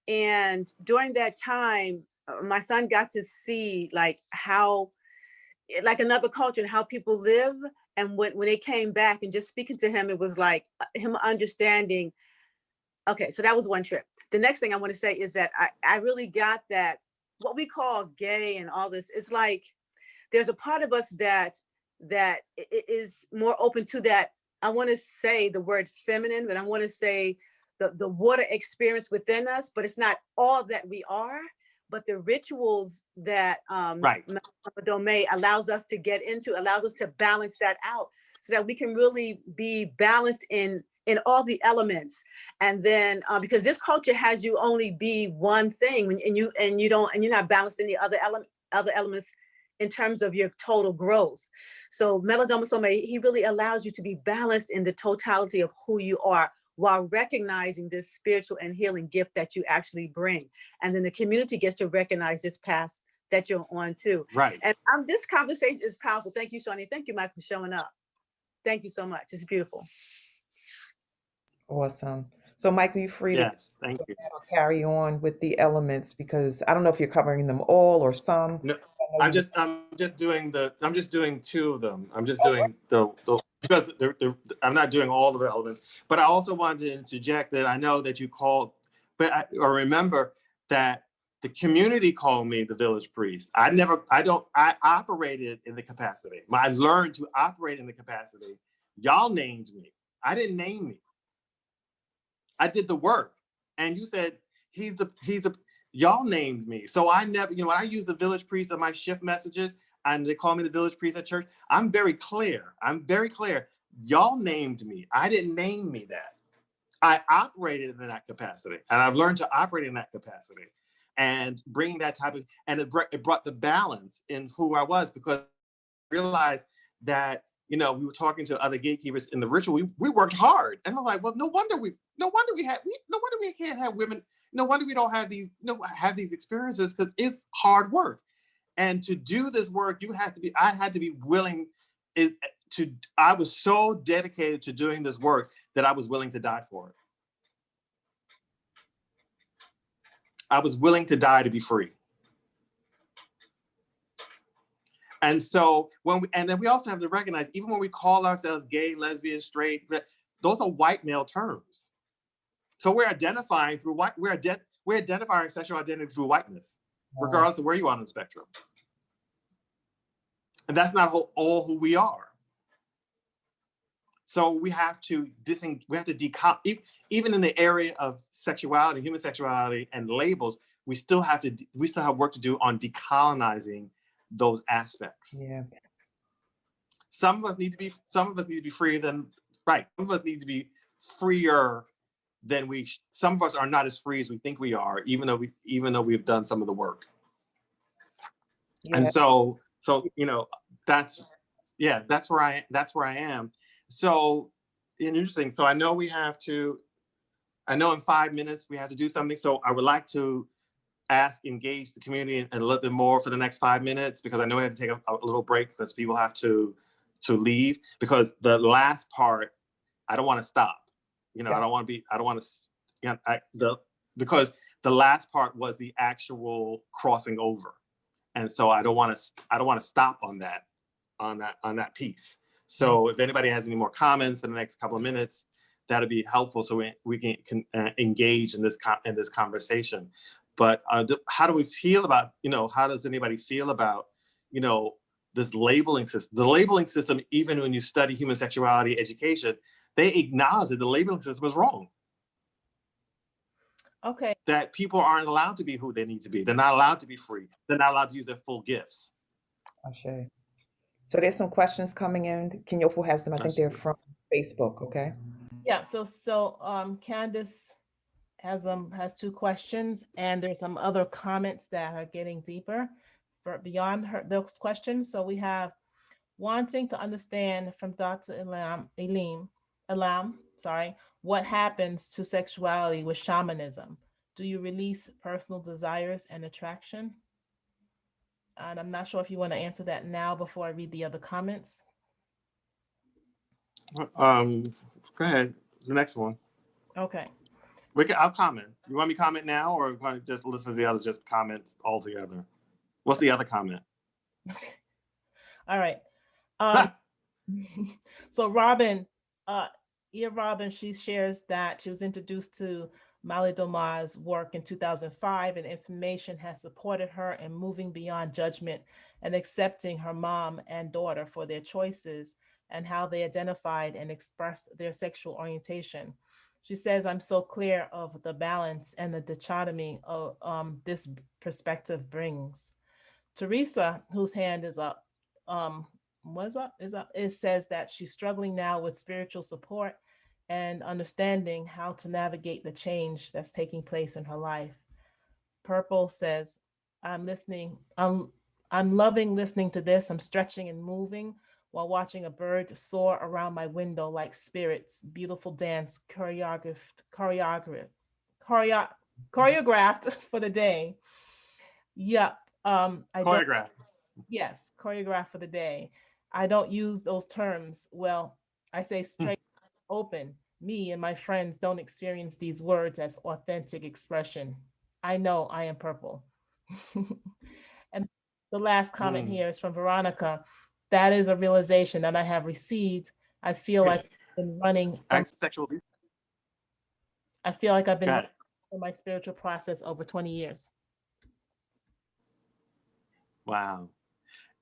And during that time, my son got to see like how, like another culture and how people live. And when they came back and just speaking to him, it was like him understanding. Okay, so that was one trip. The next thing I want to say is that I really got that what we call gay and all this, it's like there's a part of us that is more open to that. I want to say the word feminine, but I want to say the water experience within us, but it's not all that we are. But the rituals that Right. Dome allows us to get into, allows us to balance that out so that we can really be balanced in all the elements. And then because this culture has you only be one thing and you're not balanced in the other elements in terms of your total growth. So Melodoma Some, he really allows you to be balanced in the totality of who you are while recognizing this spiritual and healing gift that you actually bring. And then the community gets to recognize this path that you're on too. Right. And this conversation is powerful. Thank you, Shawnee. Thank you, Mike, for showing up. Thank you so much. It's beautiful. Awesome. So Michael, you're free to Yes. Thank you. carry on with the elements, because I don't know if you're covering them all or some. No, I'm just doing two of them. I'm just doing the because I'm not doing all of the elements. But I also wanted to interject that I know that you called, but or remember that the community called me the village priest. I operated in the capacity. I learned to operate in the capacity. Y'all named me. I didn't name me. I did the work. And you said y'all named me. So I never, when I use the village priest in my shift messages and they call me the village priest at church, I'm very clear. Y'all named me. I didn't name me that. I operated in that capacity, and I've learned to operate in that capacity and bringing that type of, and it brought the balance in who I was, because I realized that, we were talking to other gatekeepers in the ritual. We worked hard, and I was like, well, no wonder we can't have women. no wonder we don't have these, have these experiences, because it's hard work. And to do this work, I had to be willing I was so dedicated to doing this work that I was willing to die for it. I was willing to die to be free. And so and then we also have to recognize, even when we call ourselves gay, lesbian, straight, those are white male terms. So we're identifying through we're identifying sexual identity through whiteness, regardless of where you are on the spectrum. And that's not all who we are. So we have to even in the area of sexuality, human sexuality, and labels, we still have work to do on decolonizing those aspects. Yeah. Some of us need to be freer than, right. Some of us need to be freer than some of us are not as free as we think we are, even though we've done some of the work. Yeah. And so that's where I am. So interesting. So I know in 5 minutes we have to do something. So I would like to engage the community a little bit more for the next 5 minutes, because I know we have to take a little break because people have to leave, because the last part, I don't want to stop. Because the last part was the actual crossing over. And so I don't want to stop on that piece. So if anybody has any more comments for the next couple of minutes, that'd be helpful, so we can engage in this conversation. But how do we feel about, how does anybody feel about, this labeling system? The labeling system, even when you study human sexuality education, they acknowledge that the labeling system is wrong. Okay. That people aren't allowed to be who they need to be. They're not allowed to be free. They're not allowed to use their full gifts. Okay. So there's some questions coming in. Kenyofu has them. I think they're from Facebook. Okay. Yeah. So Candace has 2 questions, and there's some other comments that are getting deeper beyond those questions. So we have wanting to understand from Dr. Elam, what happens to sexuality with shamanism? Do you release personal desires and attraction? And I'm not sure if you want to answer that now before I read the other comments. Go ahead. The next one. Okay. I'll comment. You want me to comment now, or want to just listen to the others, just comment all together? What's the other comment? Okay. All right. So Robin, Robin, she shares that she was introduced to Mali Doma's work in 2005, and information has supported her in moving beyond judgment and accepting her mom and daughter for their choices and how they identified and expressed their sexual orientation. She says, I'm so clear of the balance and the dichotomy of this perspective brings. Teresa, whose hand is up, it says that she's struggling now with spiritual support and understanding how to navigate the change that's taking place in her life. Purple says, I'm listening. I'm loving listening to this. I'm stretching and moving while watching a bird soar around my window like spirits. Beautiful dance choreographed for the day. Yep. Choreographed. Yes, choreographed for the day. I don't use those terms. Well, I say straight open. Me and my friends don't experience these words as authentic expression. I know I am purple. And the last comment here is from Veronica. That is a realization that I have received. I feel like I've been running. I feel like I've been running for my spiritual process over 20 years. Wow.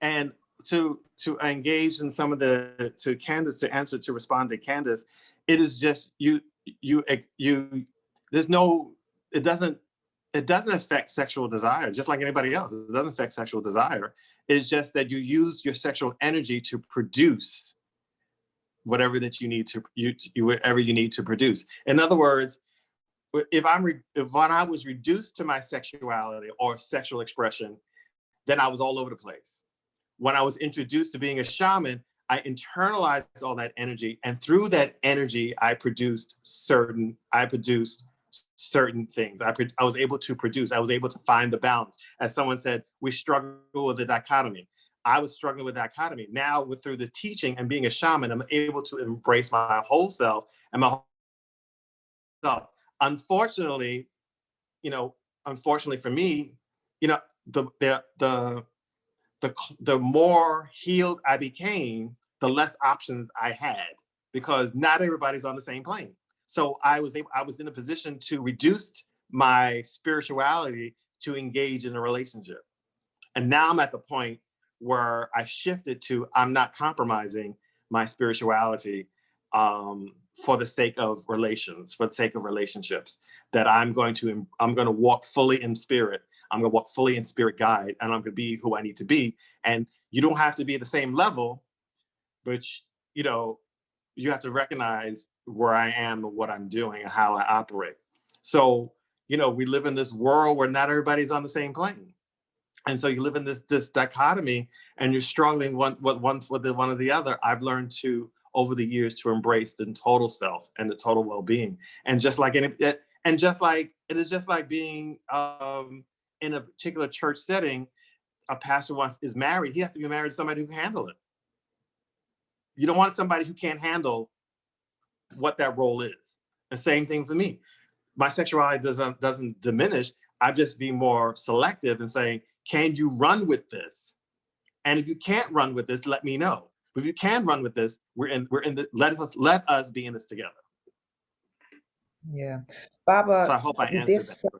And to engage in some of to Candace, to respond to Candace, it is just there's no, it doesn't affect sexual desire, just like anybody else. It doesn't affect sexual desire. It's just that you use your sexual energy to produce whatever that you need whatever you need to produce. In other words, when I was reduced to my sexuality or sexual expression, then I was all over the place. When I was introduced to being a shaman, I internalized all that energy, and through that energy, I produced certain certain things. I was able to produce. I was able to find the balance. As someone said, we struggle with the dichotomy. I was struggling with dichotomy. Now, through the teaching and being a shaman, I'm able to embrace my whole self and my whole self. Unfortunately, unfortunately for me, the more healed I became, the less options I had, because not everybody's on the same plane. So I was in a position to reduce my spirituality to engage in a relationship. And now I'm at the point where I've shifted to, I'm not compromising my spirituality for the sake of relations, for the sake of relationships, that I'm going to walk fully in spirit. I'm going to walk fully in spirit guide, and I'm going to be who I need to be. And you don't have to be at the same level, but you have to recognize where I am and what I'm doing and how I operate. So, we live in this world where not everybody's on the same plane. And so you live in this dichotomy, and you're struggling one with one or the other. I've learned to, over the years, to embrace the total self and the total well-being. And just like it is just like being in a particular church setting, a pastor is married. He has to be married to somebody who can handle it. You don't want somebody who can't handle what that role is. The same thing for me. My sexuality doesn't diminish. I'm just being more selective and saying, can you run with this? And if you can't run with this, let me know. But if you can run with this, let us be in this together. Yeah. Baba, So I hope I answered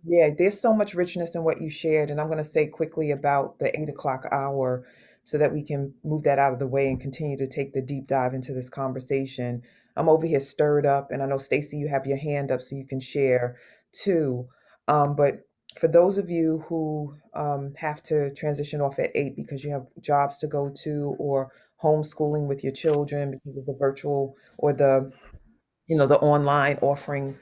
that. there's so much richness in what you shared. And I'm going to say quickly about the 8 o'clock hour so that we can move that out of the way and continue to take the deep dive into this conversation. I'm over here stirred up, and I know, Stacy, you have your hand up so you can share too. But for those of you who have to transition off at 8 because you have jobs to go to, or homeschooling with your children because of the virtual or the online offering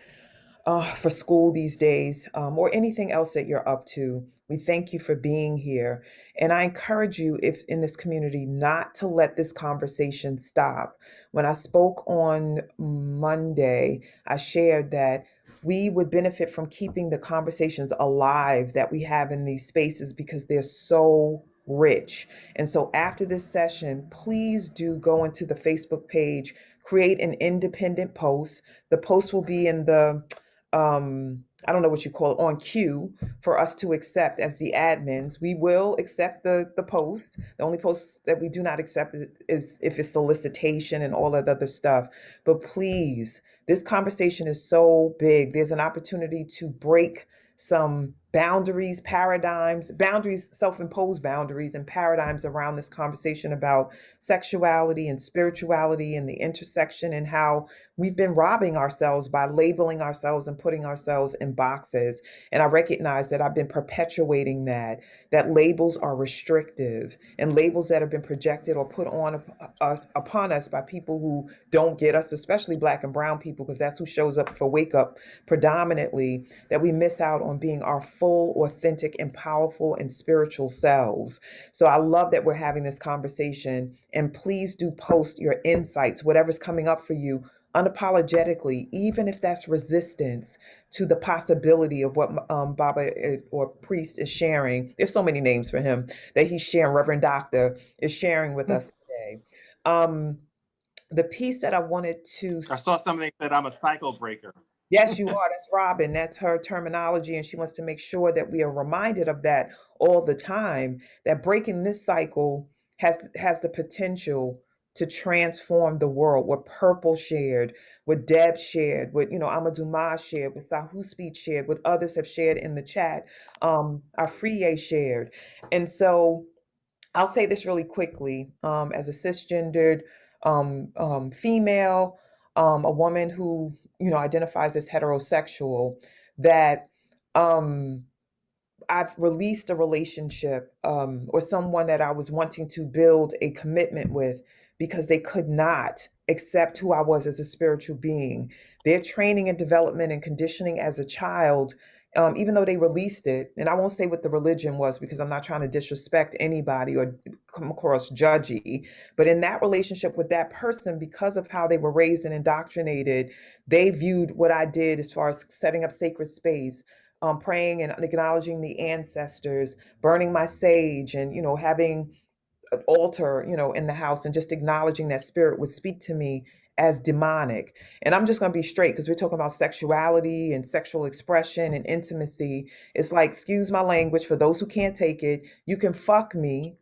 for school these days, or anything else that you're up to. We thank you for being here. And I encourage you, if in this community, not to let this conversation stop. When I spoke on Monday, I shared that we would benefit from keeping the conversations alive that we have in these spaces because they're so rich. And so after this session, please do go into the Facebook page, create an independent post. The post will be in the I don't know what you call it, on queue for us to accept as the admins. We will accept the post. The only post that we do not accept is if it's solicitation and all that other stuff. But please, this conversation is so big. There's an opportunity to break some boundaries, self-imposed boundaries and paradigms around this conversation about sexuality and spirituality and the intersection, and how we've been robbing ourselves by labeling ourselves and putting ourselves in boxes. And I recognize that I've been perpetuating that labels are restrictive, and labels that have been projected or put on upon us by people who don't get us, especially Black and brown people, because that's who shows up for Wake Up predominantly, that we miss out on being our full, authentic, and powerful and spiritual selves. So I love that we're having this conversation, and please do post your insights, whatever's coming up for you, unapologetically, even if that's resistance to the possibility of what Baba or priest is sharing. There's so many names for him that he's sharing. Reverend Doctor is sharing with us today. The piece that I wanted to... I saw something that I'm a cycle breaker. Yes, you are. That's Robin. That's her terminology. And she wants to make sure that we are reminded of that all the time, that breaking this cycle has the potential to transform the world. What Purple shared, what Deb shared, what Amadou Ma shared, what Sahu Speed shared, what others have shared in the chat, Afriye shared. And so I'll say this really quickly. As a cisgendered female, a woman who identifies as heterosexual, that I've released a relationship or someone that I was wanting to build a commitment with because they could not accept who I was as a spiritual being. Their training and development and conditioning as a child even though they released it, and I won't say what the religion was because I'm not trying to disrespect anybody or come across judgy, but in that relationship with that person, because of how they were raised and indoctrinated, they viewed what I did as far as setting up sacred space, praying and acknowledging the ancestors, burning my sage, and having an altar, in the house, and just acknowledging that spirit would speak to me as demonic. And I'm just going to be straight because we're talking about sexuality and sexual expression and intimacy. It's like, excuse my language for those who can't take it. You can fuck me,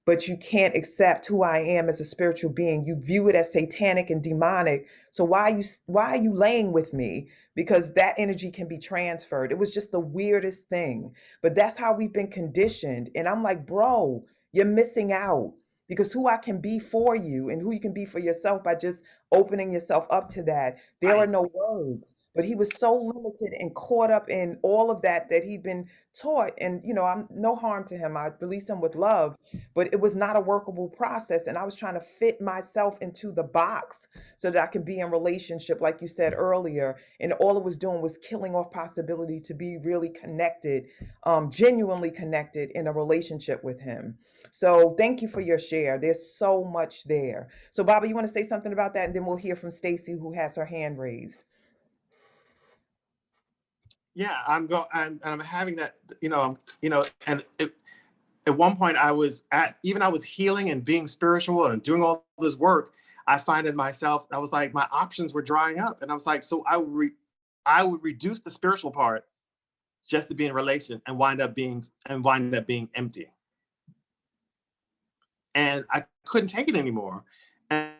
but you can't accept who I am as a spiritual being. You view it as satanic and demonic. So why are you laying with me? Because that energy can be transferred. It was just the weirdest thing. But that's how we've been conditioned. And I'm like, bro, you're missing out. Because who I can be for you and who you can be for yourself by just opening yourself up to that. There are no words. But he was so limited and caught up in all of that he'd been taught. And, I'm no harm to him. I release him with love, but it was not a workable process. And I was trying to fit myself into the box so that I could be in relationship, like you said earlier. And all it was doing was killing off possibility to be really connected, genuinely connected in a relationship with him. So thank you for your share. There's so much there. So Baba, you want to say something about that? And then we'll hear from Stacy, who has her hand raised. Yeah, I'm having that, and at one point I was healing and being spiritual and doing all this work. I find in myself, I was like, my options were drying up, and I was like, so I would reduce the spiritual part just to be in relation and wind up being empty, and I couldn't take it anymore. And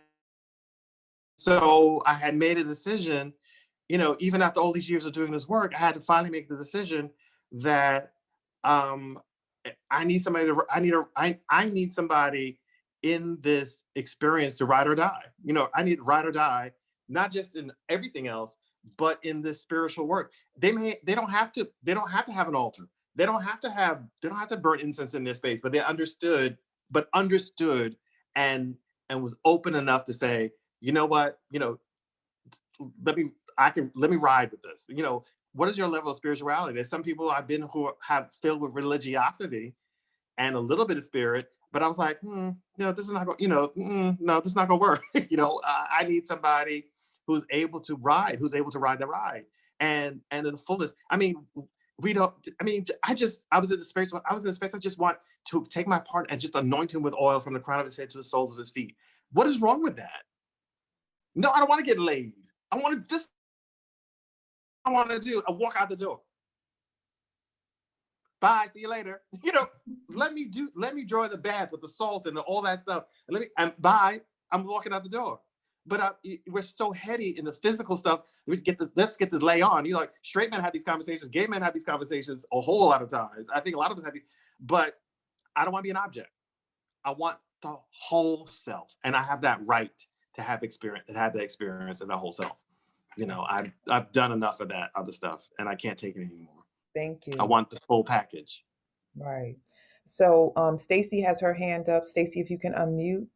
so I had made a decision, even after all these years of doing this work, I had to finally make the decision that I need somebody I need somebody in this experience to ride or die. I need to ride or die, not just in everything else, but in this spiritual work. They don't have to have an altar. They don't have to burn incense in their space, but they understood and was open enough to say, you know what, let me ride with this. What is your level of spirituality? There's some people I've been who have filled with religiosity and a little bit of spirit, but I was like, this is not going, no, this is not going to work. I need somebody who's able to ride the ride, and in the fullness. I mean, I was in the space. I just want to take my part and just anoint him with oil from the crown of his head to the soles of his feet. What is wrong with that? No, I don't want to get laid. I want to do. I walk out the door. Bye. See you later. Let me draw the bath with the salt and all that stuff. And bye. I'm walking out the door. But we're so heady in the physical stuff. Let's get this lay on. Straight men have these conversations. Gay men have these conversations a whole lot of times. I think a lot of us have these. But I don't want to be an object. I want the whole self, and I have that right to have the experience of the whole self. I've done enough of that other stuff, and I can't take it anymore. Thank you. I want the full package. Right. So Stacy has her hand up. Stacy, if you can unmute.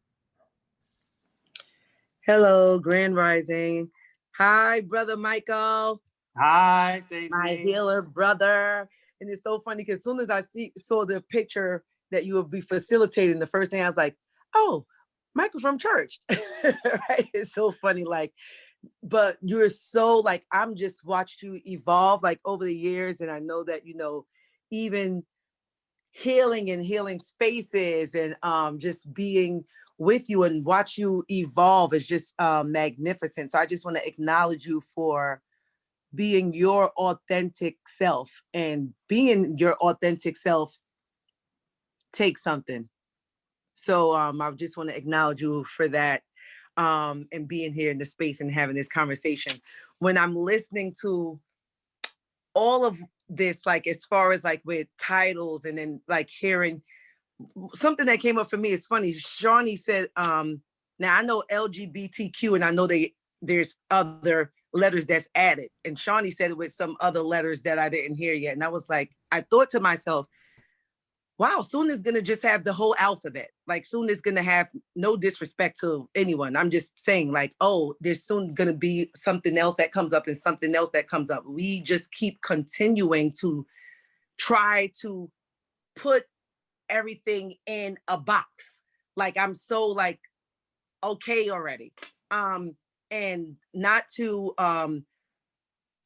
Hello, Grand Rising. Hi, Brother Michael. Hi, Stacy. My healer brother. And it's so funny because as soon as I saw the picture that you would be facilitating, the first thing I was like, oh, Michael from church. Right? It's so funny. But you're so I'm just watched you evolve over the years. And I know that, even healing spaces and just being with you and watch you evolve is just magnificent. So I just want to acknowledge you for being your authentic self, and being your authentic self takes something. So I just want to acknowledge you for that, and being here in the space and having this conversation. When I'm listening to all of this, as far as with titles, and then hearing something that came up for me, it's funny. Shawnee said, now I know LGBTQ, and I know there's other letters that's added. And Shawnee said it with some other letters that I didn't hear yet. And I was like, I thought to myself, wow, soon is going to just have the whole alphabet. Like soon is going to have, no disrespect to anyone, I'm just saying like, oh, there's soon going to be something else that comes up and something else that comes up. We just keep continuing to try to put everything in a box. Like I'm so like, okay already. And not to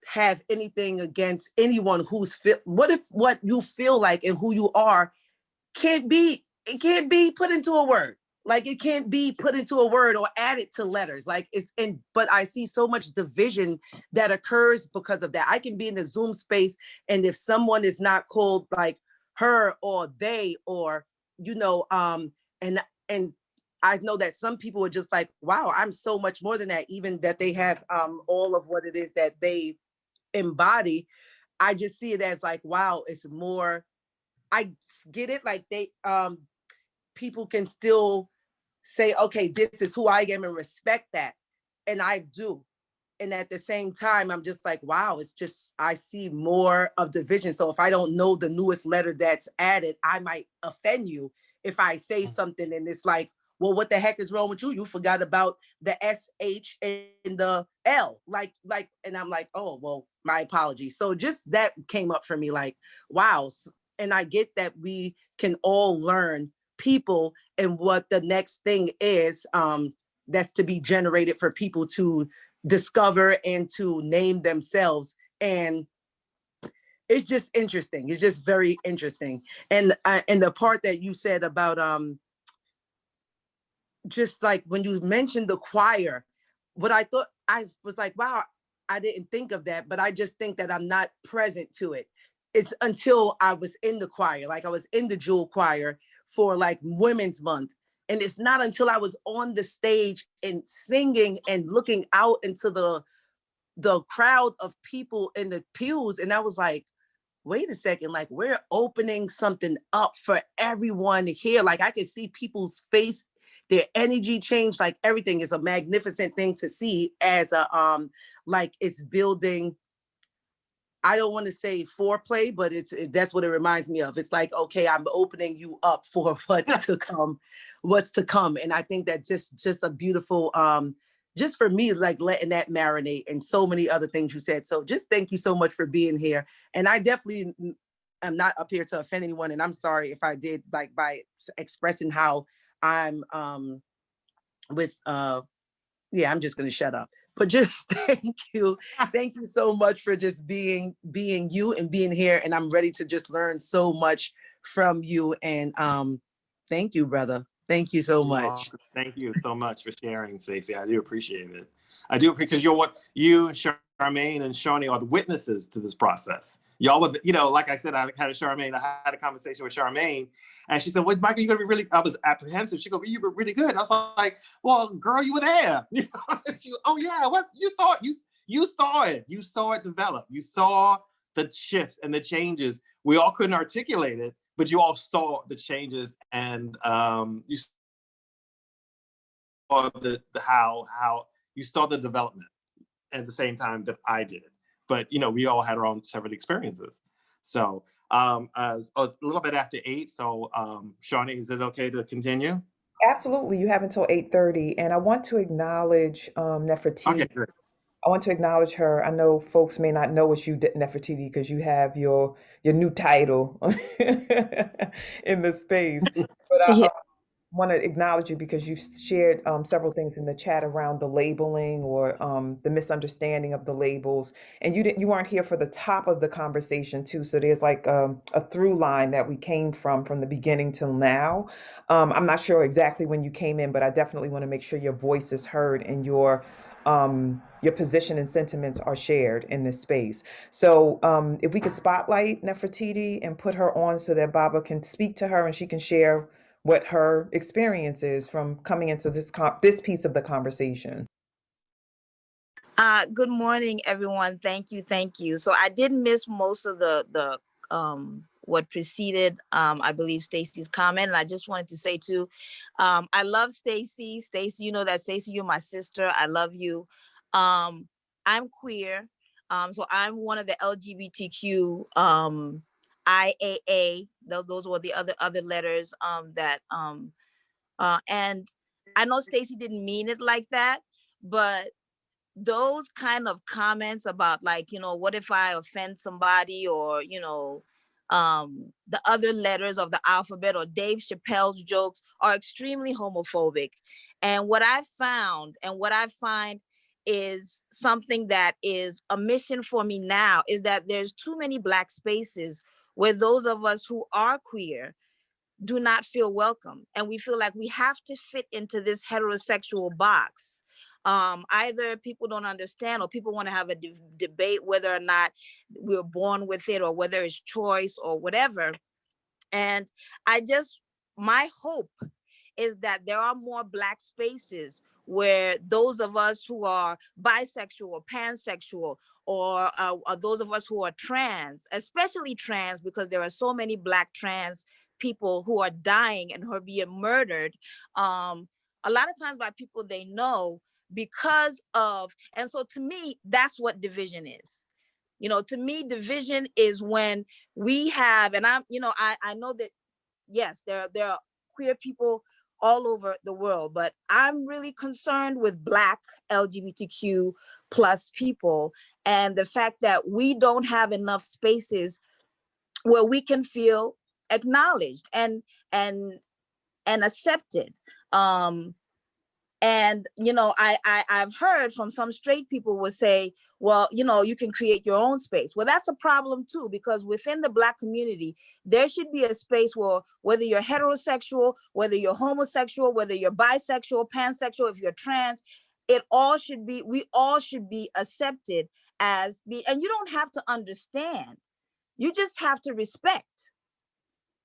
have anything against anyone who's what if what you feel like and who you are it can't be put into a word. Like it can't be put into a word or added to letters. Like it's in, but I see so much division that occurs because of that. I can be in the Zoom space, and if someone is not called like her or they or, you know, and I know that some people are just like, wow, I'm so much more than that, even that they have all of what it is that they embody. I just see it as like, wow, it's more, I get it. Like they, people can still say, okay, this is who I am and respect that. And I do. And at the same time, I'm just like, wow, it's just, I see more of division. So if I don't know the newest letter that's added, I might offend you if I say something and it's like, well, what the heck is wrong with you? You forgot about the SH and the L. Like, and I'm like, oh, well, my apologies. So just that came up for me like, wow. And I get that we can all learn people and what the next thing is that's to be generated for people to discover and to name themselves. And it's just interesting. It's just very interesting. And the part that you said about just like when you mentioned the choir, what I thought, I was like, wow, I didn't think of that, but I just think that I'm not present to it. It's until I was in the choir, like I was in the Jewel Choir for like Women's Month. And it's not until I was on the stage and singing and looking out into the crowd of people in the pews. And I was like, wait a second, like we're opening something up for everyone here. Like I can see people's face, their energy change, like everything is a magnificent thing to see as a, like it's building, I don't want to say foreplay, but that's what it reminds me of. It's like, okay, I'm opening you up for what's to come, what's to come. And I think that just a beautiful, just for me, like letting that marinate and so many other things you said. So just thank you so much for being here. And I definitely am not up here to offend anyone. And I'm sorry if I did, like by expressing how I'm with, yeah, I'm just going to shut up. But just thank you. Thank you so much for just being you and being here. And I'm ready to just learn so much from you. And thank you, brother. Thank you so much. Thank you so much for sharing, Stacey. I do appreciate it. I do, because you're what you, Charmaine, and Shawnee are the witnesses to this process. Y'all were, you know, like I said, I had a conversation with Charmaine, and she said, well, Michael, you're gonna be really, I was apprehensive. She goes, you were really good. I was like, well, girl, you were there. She goes, oh yeah, what, you saw it, you saw it. You saw it develop. You saw the shifts and the changes. We all couldn't articulate it, but you all saw the changes, and you saw the how you saw the development at the same time that I did. But you know, we all had our own separate experiences. So as a little bit after 8, so Shawnee, is it okay to continue? Absolutely. You have until 8:30. And I want to acknowledge Nefertiti. Okay, great. I want to acknowledge her. I know folks may not know it's you, Nefertiti, because you have your new title in the space. But I want to acknowledge you because you shared several things in the chat around the labeling or the misunderstanding of the labels, and you weren't here for the top of the conversation too. So there's like a through line that we came from the beginning till now. I'm not sure exactly when you came in, but I definitely want to make sure your voice is heard and your position and sentiments are shared in this space. So if we could spotlight Nefertiti and put her on so that Baba can speak to her and she can share what her experience is from coming into this piece of the conversation. Good morning, everyone. Thank you. So I did miss most of the what preceded, I believe, Stacey's comment, and I just wanted to say too, I love Stacey. Stacey, you know that, Stacey, you're my sister. I love you. I'm queer, so I'm one of the LGBTQ IAA. Those were the other letters and I know Stacy didn't mean it like that, but those kind of comments about, like, what if I offend somebody, or the other letters of the alphabet, or Dave Chappelle's jokes are extremely homophobic. And what I found, and what I find is something that is a mission for me now, is that there's too many Black spaces where those of us who are queer do not feel welcome, and we feel like we have to fit into this heterosexual box. Either people don't understand, or people want to have a debate whether or not we're born with it, or whether it's choice, or whatever. And my hope is that there are more Black spaces where those of us who are bisexual or pansexual, or those of us who are trans, especially trans, because there are so many Black trans people who are dying and who are being murdered, a lot of times by people they know, because of, and so to me, that's what division is. To me, division is when we have, and I know that, yes, there are queer people all over the world, but I'm really concerned with Black LGBTQ plus people, and the fact that we don't have enough spaces where we can feel acknowledged and accepted. And I've heard from some straight people will say, well, you can create your own space. Well, that's a problem too, because within the Black community, there should be a space where, whether you're heterosexual, whether you're homosexual, whether you're bisexual, pansexual, if you're trans, we all should be accepted and you don't have to understand. You just have to respect.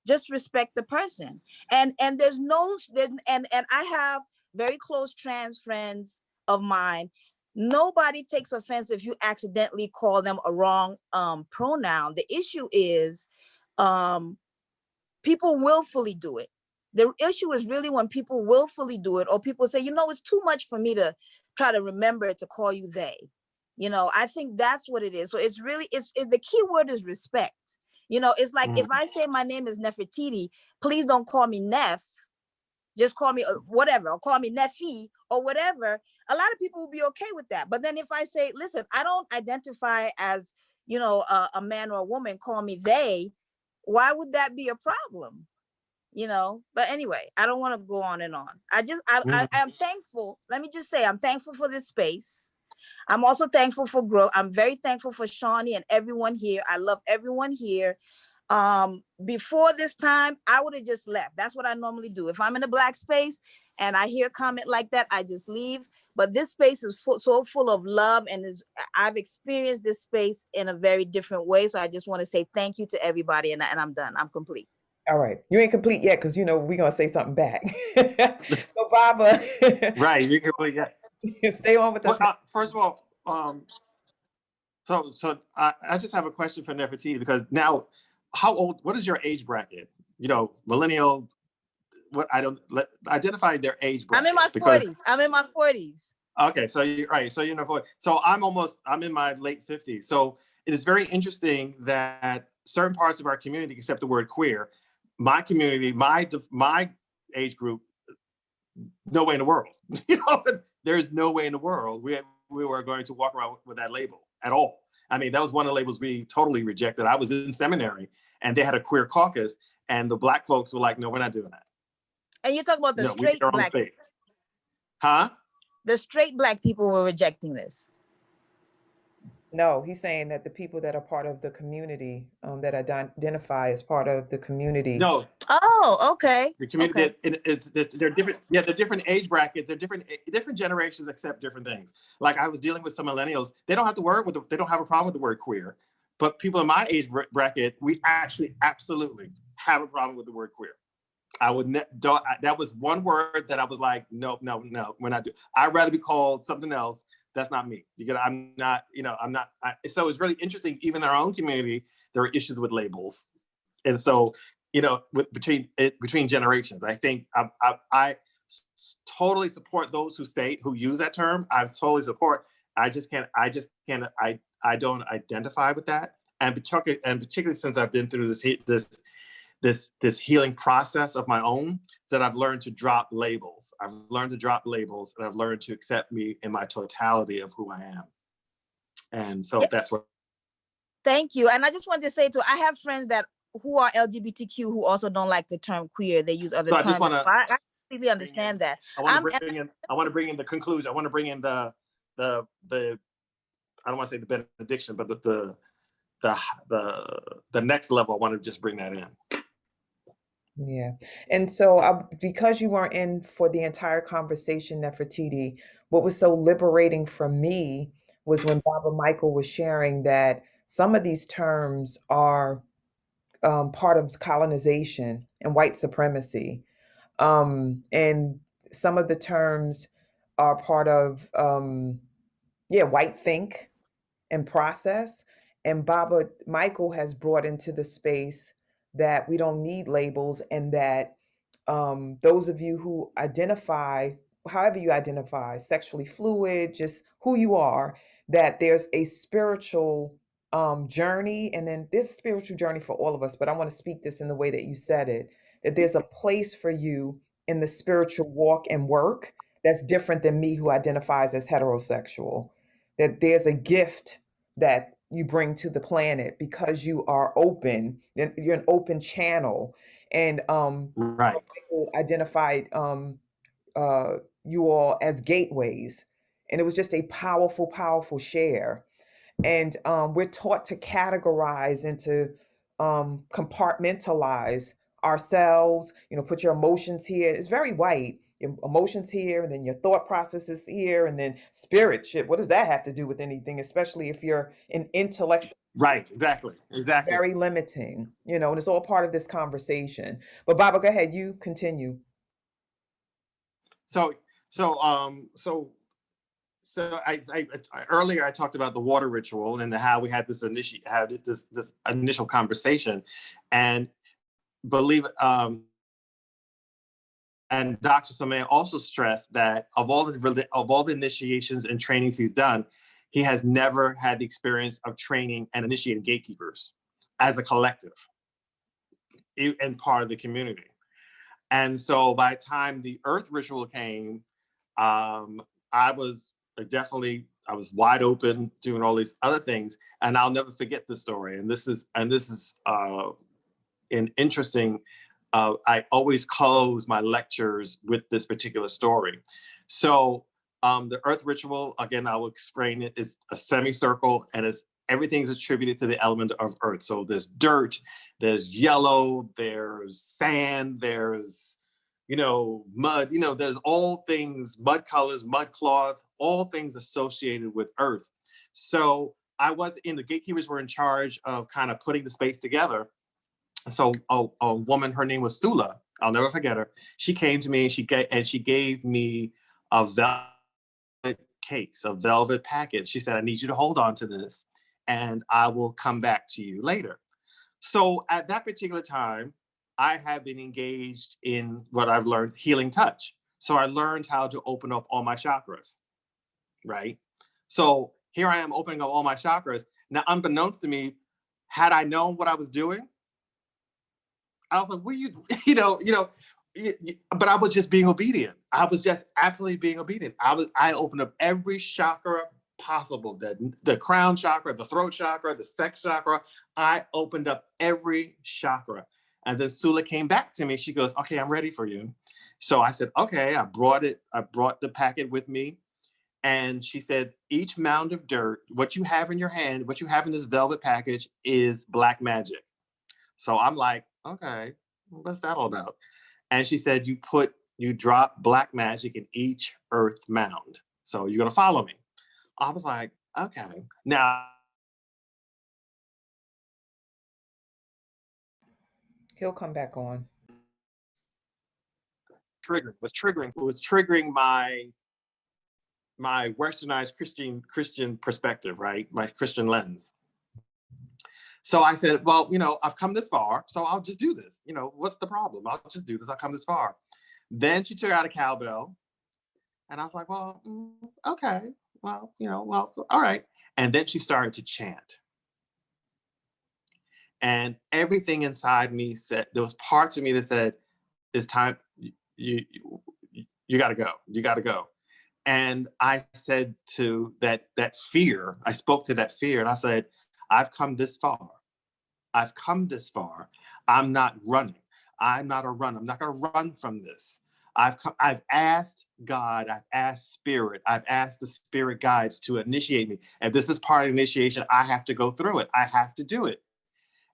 Just respect the person. And I have very close trans friends of mine. Nobody takes offense if you accidentally call them a wrong pronoun. The issue is people willfully do it. The issue is really when people willfully do it, or people say, it's too much for me to try to remember to call you they. I think that's what it is. So it's really, the key word is respect. It's like, if I say my name is Nefertiti, please don't call me Nef. Just call me whatever, or call me Nefi, or whatever. A lot of people will be okay with that. But then if I say, listen, I don't identify as, a man or a woman, call me they, why would that be a problem? But anyway, I don't want to go on and on. I'm thankful. Let me just say, I'm thankful for this space. I'm also thankful for growth. I'm very thankful for Shawnee and everyone here. I love everyone here. Before this time, I would have just left. That's what I normally do. If I'm in a Black space and I hear a comment like that, I just leave. But this space is so full of love, and I've experienced this space in a very different way. So I just want to say thank you to everybody, and I'm done. I'm complete. All right. You ain't complete yet, because we're going to say something back. So, Baba. Right. You complete yet. Stay on with us. First of all, so I just have a question for Nefertiti, because now, what is your age bracket? Millennial, identify their age bracket. I'm in my 40s. Okay, so you're right. So you're in the 40s. So I'm in my late 50s. So it is very interesting that certain parts of our community accept the word queer. My community, my age group, no way in the world. There's no way in the world we were going to walk around with that label at all. I mean, that was one of the labels we totally rejected. I was in seminary and they had a queer caucus, and the Black folks were like, no, we're not doing that. And you're talking about the straight Black people. Huh? The straight Black people were rejecting this. No, he's saying that the people that are part of the community, that identify as part of the community. No. Oh, okay. The community, okay. They're different. Yeah, they're different age brackets. They're different generations accept different things. Like, I was dealing with some millennials. They don't have they don't have a problem with the word queer, but people in my age bracket, we actually absolutely have a problem with the word queer. That was one word that I was like, no, we're not doing. I'd rather be called something else. That's not me. I'm not. So it's really interesting. Even in our own community, there are issues with labels, and so between generations, I think I totally support those who use that term. I totally support. I don't identify with that, and particularly since I've been through this healing process of my own, that I've learned to drop labels. I've learned to drop labels, and I've learned to accept me in my totality of who I am. And so that's what. Thank you. And I just wanted to say too, I have friends that who are LGBTQ who also don't like the term queer. They use other So I terms. just want to. I completely understand that. I want to bring in the conclusion. I want to bring in the I don't want to say the benediction, but the next level. I want to just bring that in. Yeah. And so because you weren't in for the entire conversation, Nefertiti, what was so liberating for me was when Baba Michael was sharing that some of these terms are part of colonization and white supremacy. And some of the terms are part of, white think and process. And Baba Michael has brought into the space that we don't need labels, and that those of you who identify, however you identify, sexually fluid, just who you are, that there's a spiritual journey, and then this spiritual journey for all of us. But I want to speak this in the way that you said it, that there's a place for you in the spiritual walk and work that's different than me who identifies as heterosexual, that there's a gift that you bring to the planet because you are open, you're an open channel. And Right. identified you all as gateways, and it was just a powerful share. And we're taught to categorize and to compartmentalize ourselves, put your emotions here. It's very white. Your emotions here, and then your thought processes here, and then spirit shit. What does that have to do with anything, especially if you're an intellectual? Right, exactly. Very limiting, and it's all part of this conversation. But Baba, go ahead, you continue. So I earlier I talked about the water ritual and how we had this initial conversation, and believe and Dr. Samay also stressed that of all the initiations and trainings he's done, he has never had the experience of training and initiating gatekeepers as a collective and part of the community. And so by the time the earth ritual came, I was wide open doing all these other things, and I'll never forget this story. And this is an interesting. I always close my lectures with this particular story. So the earth ritual, again, I will explain it, is a semicircle, and everything's attributed to the element of earth. So there's dirt, there's yellow, there's sand, there's mud, there's all things, mud colors, mud cloth, all things associated with earth. So the gatekeepers were in charge of kind of putting the space together. So a woman, her name was Sula, I'll never forget her. She came to me and she gave me a velvet case, a velvet package. She said, I need you to hold on to this and I will come back to you later. So at that particular time, I have been engaged in what I've learned, healing touch. So I learned how to open up all my chakras, right? So here I am opening up all my chakras. Now, unbeknownst to me, had I known what I was doing, I was like, what but I was just being obedient. I was just absolutely being obedient. I opened up every chakra possible, the crown chakra, the throat chakra, the sex chakra. I opened up every chakra. And then Sula came back to me. She goes, okay, I'm ready for you. So I said, okay, I brought the packet with me. And she said, each mound of dirt, what you have in your hand, what you have in this velvet package is black magic. So I'm like, okay, what's that all about? And she said, you drop black magic in each earth mound. So you're gonna follow me. I was like, okay. Now, He'll come back on. was triggering my westernized Christian perspective, right? My Christian lens. So I said, well, I've come this far, so I'll just do this. What's the problem? I'll just do this. I've come this far. Then she took out a cowbell, and I was like, well, okay, well, all right. And then she started to chant. And everything inside me said, there was parts of me that said, it's time, you gotta go, you gotta go. And I said to that fear, I spoke to that fear and I said, I've come this far. I've come this far. I'm not running. I'm not a runner. I'm not gonna run from this. I've asked God, I've asked Spirit, I've asked the Spirit guides to initiate me. And this is part of the initiation. I have to go through it. I have to do it.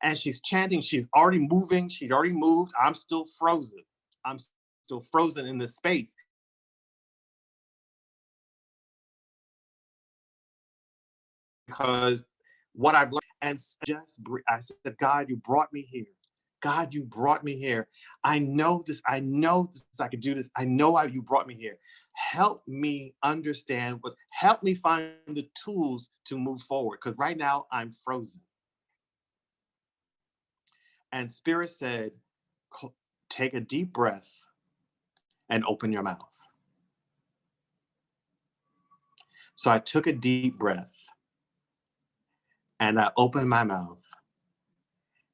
And she's chanting, she's already moving, she'd already moved. I'm still frozen. I'm still frozen in this space. Because what I've learned, and just, I said, God, you brought me here. God, you brought me here. I know this, I can do this. I know why you brought me here. Help me understand help me find the tools to move forward. Because right now I'm frozen. And Spirit said, take a deep breath and open your mouth. So I took a deep breath and I opened my mouth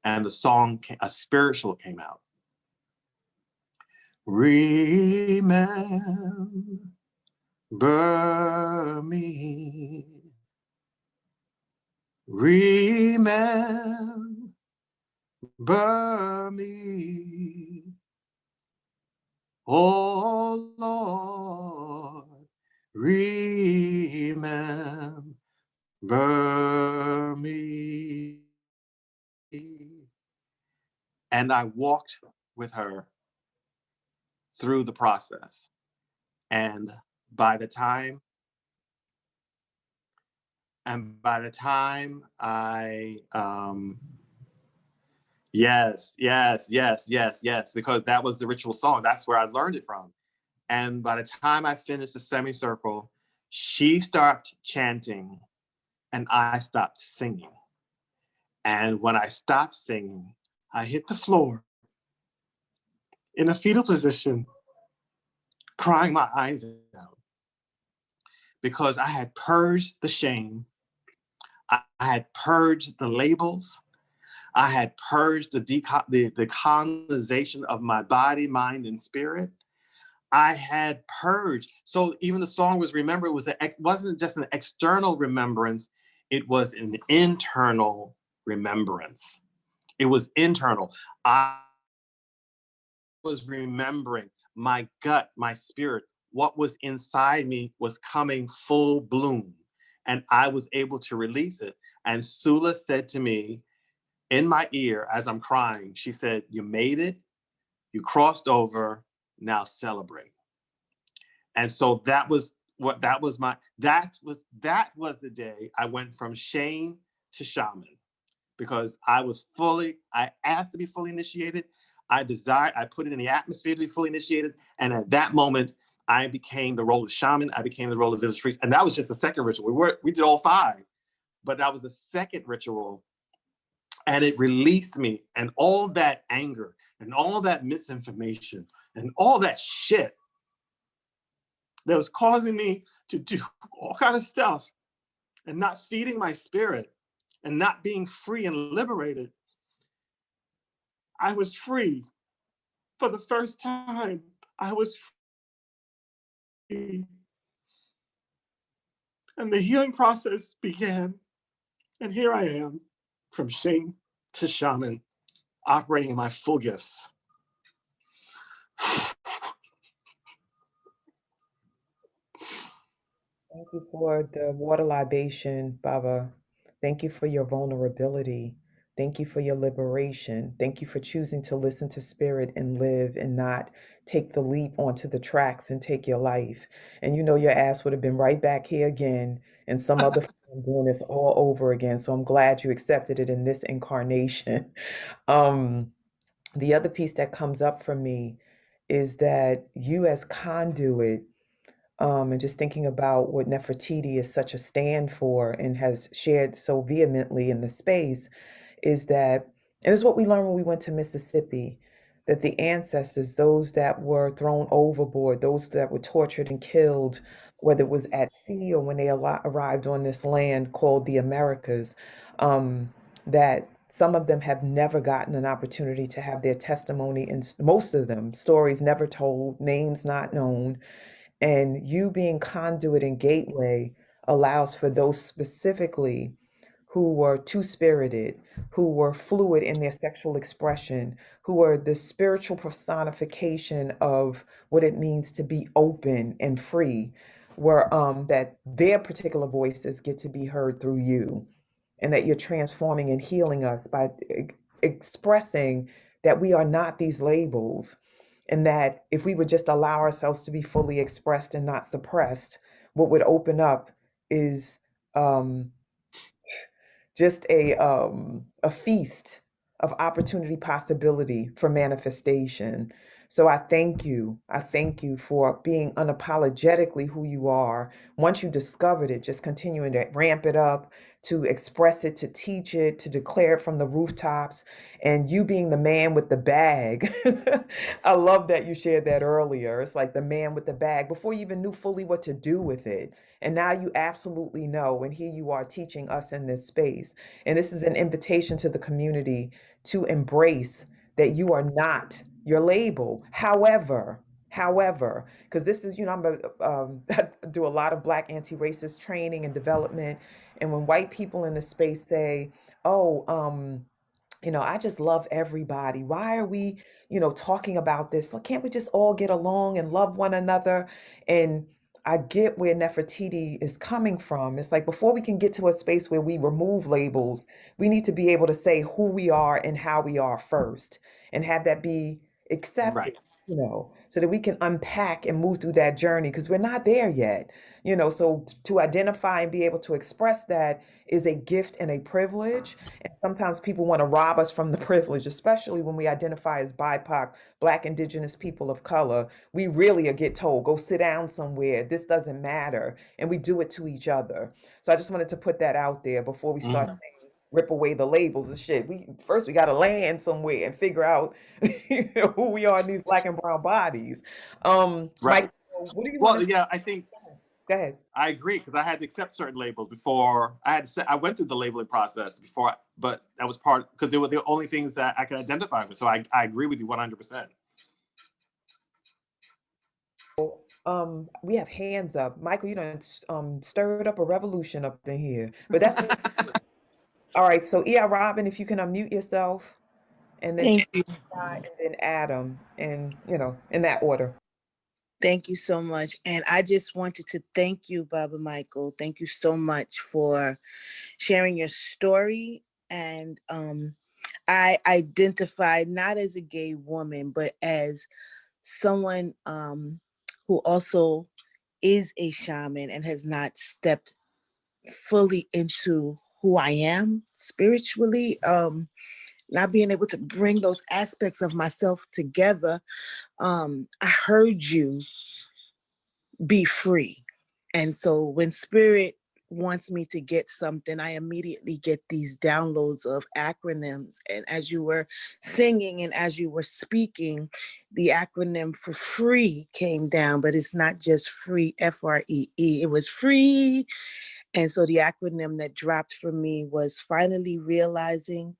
and the song, a spiritual came out. Remember me. Remember me. Oh Lord, remember me. And I walked with her through the process. And by the time I, yes, because that was the ritual song. That's where I learned it from. And by the time I finished the semicircle, she started chanting and I stopped singing. And when I stopped singing, I hit the floor in a fetal position, crying my eyes out because I had purged the shame. I had purged the labels. I had purged the colonization of my body, mind, and spirit. I had purged. So even the song was, remember, it wasn't just an external remembrance, it was an internal remembrance. It was internal. I was remembering my gut, my spirit, what was inside me was coming full bloom. And I was able to release it. And Sula said to me in my ear as I'm crying, she said, you made it, you crossed over, now celebrate. And so that was the day I went from shame to shaman, because I asked to be fully initiated. I put it in the atmosphere to be fully initiated. And at that moment, I became the role of shaman. I became the role of village priest. And that was just the second ritual. We did all 5, but that was the second ritual. And it released me, and all that anger and all that misinformation and all that shit that was causing me to do all kind of stuff and not feeding my spirit and not being free and liberated. I was free for the first time. I was free. And the healing process began. And here I am, from shame to shaman, operating in my full gifts. Thank you for the water libation, Baba. Thank you for your vulnerability. Thank you for your liberation. Thank you for choosing to listen to spirit and live and not take the leap onto the tracks and take your life. And you know your ass would have been right back here again in some other form doing this all over again. So I'm glad you accepted it in this incarnation. Um, the other piece that comes up for me is that you as conduit, and just thinking about what Nefertiti is such a stand for and has shared so vehemently in the space, is that, and it's what we learned when we went to Mississippi, that the ancestors, those that were thrown overboard, those that were tortured and killed, whether it was at sea or when they arrived on this land called the Americas, that some of them have never gotten an opportunity to have their testimony, and most of them stories never told, names not known. And you being conduit and gateway allows for those specifically who were two-spirited, who were fluid in their sexual expression, who are the spiritual personification of what it means to be open and free, where that their particular voices get to be heard through you, and that you're transforming and healing us by expressing that we are not these labels, and that if we would just allow ourselves to be fully expressed and not suppressed, what would open up is um, just a feast of opportunity, possibility for manifestation. So I thank you. I thank you for being unapologetically who you are. Once you discovered it, just continuing to ramp it up, to express it, to teach it, to declare it from the rooftops, and you being the man with the bag. I love that you shared that earlier. It's like the man with the bag before you even knew fully what to do with it. And now you absolutely know. And here you are teaching us in this space. And this is an invitation to the community to embrace that you are not your label. However, because this is, I do a lot of Black anti-racist training and development. And when white people in the space say, oh, I just love everybody. Why are we, talking about this? Like, can't we just all get along and love one another? And I get where Nefertiti is coming from. It's like before we can get to a space where we remove labels, we need to be able to say who we are and how we are first, and have that be accepted, Right. so that we can unpack and move through that journey, because we're not there yet. So to identify and be able to express that is a gift and a privilege. And sometimes people want to rob us from the privilege, especially when we identify as BIPOC, Black, Indigenous people of color. We really get told, go sit down somewhere. This doesn't matter. And we do it to each other. So I just wanted to put that out there before we start Mhm. saying, rip away the labels and shit. We got to land somewhere and figure out who we are in these Black and brown bodies. Right. Mike, what do you want to Well, say? yeah, I think Go ahead. I agree, because I had to accept certain labels before I had to say, I went through the labeling process before, but that was part because they were the only things that I could identify with. So I agree with you 100%. We have hands up. Michael, you done stirred up a revolution up in here. But that's all right. So Robin, if you can unmute yourself, and then Thank you. Sky, and then Adam, and in that order. Thank you so much. And I just wanted to thank you, Baba Michael. Thank you so much for sharing your story. And I identified not as a gay woman, but as someone who also is a shaman and has not stepped fully into who I am spiritually. Not being able to bring those aspects of myself together. I heard you be free. And so when spirit wants me to get something, I immediately get these downloads of acronyms. And as you were singing and as you were speaking, the acronym for free came down, but it's not just free, F-R-E-E, it was free. And so the acronym that dropped for me was finally realizing,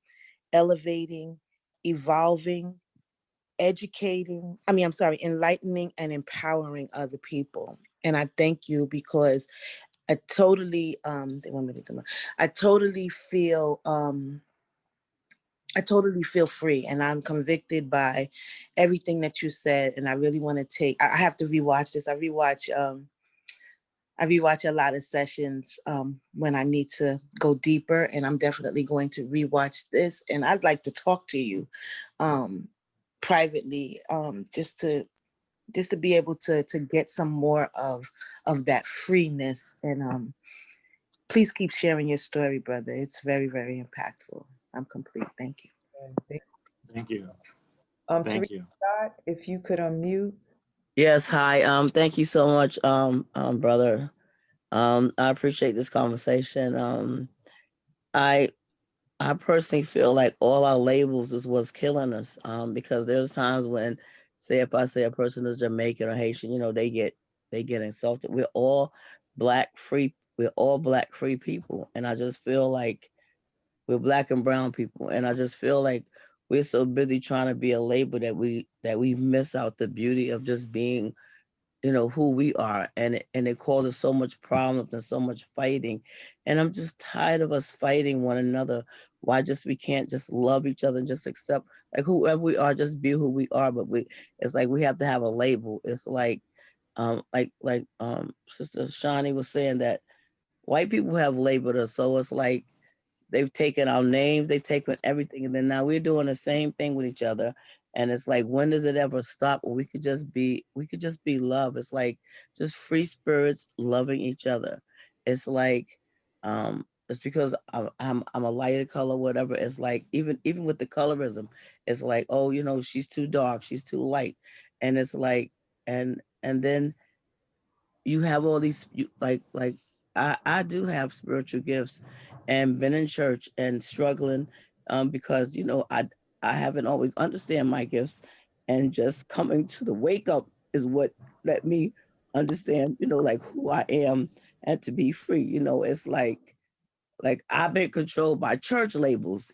elevating, evolving, enlightening and empowering other people. And I thank you because I totally, I totally feel, free, and I'm convicted by everything that you said. And I really want to I have to rewatch this. I rewatch a lot of sessions when I need to go deeper, and I'm definitely going to rewatch this. And I'd like to talk to you privately, just to be able to get some more of that freeness. And please keep sharing your story, brother. It's very, very impactful. I'm complete. Thank you. Thank you. Teresa Scott, if you could unmute. Yes, hi. Thank you so much, brother. I appreciate this conversation. I personally feel like all our labels is what's killing us. Because there's times when, say, if I say a person is Jamaican or Haitian, they get insulted. We're all black free people, and I just feel like we're Black and brown people. And I just feel like we're so busy trying to be a label that we miss out the beauty of just being, who we are. And it causes so much problems and so much fighting. And I'm just tired of us fighting one another. Why just we can't just love each other and just accept like whoever we are, just be who we are. But it's like we have to have a label. It's like Sister Shawnee was saying that white people have labeled us. So it's like they've taken our names, they've taken everything, and then now we're doing the same thing with each other. And it's like, when does it ever stop? Or we could just be love. It's like just free spirits loving each other. It's like, it's because I'm a lighter color, whatever. It's like even with the colorism, it's like, oh, she's too dark, she's too light, and it's like, and then you have all these like I do have spiritual gifts and been in church and struggling because I haven't always understand my gifts, and just coming to the wake up is what let me understand like who I am and to be free. It's like I've been controlled by church labels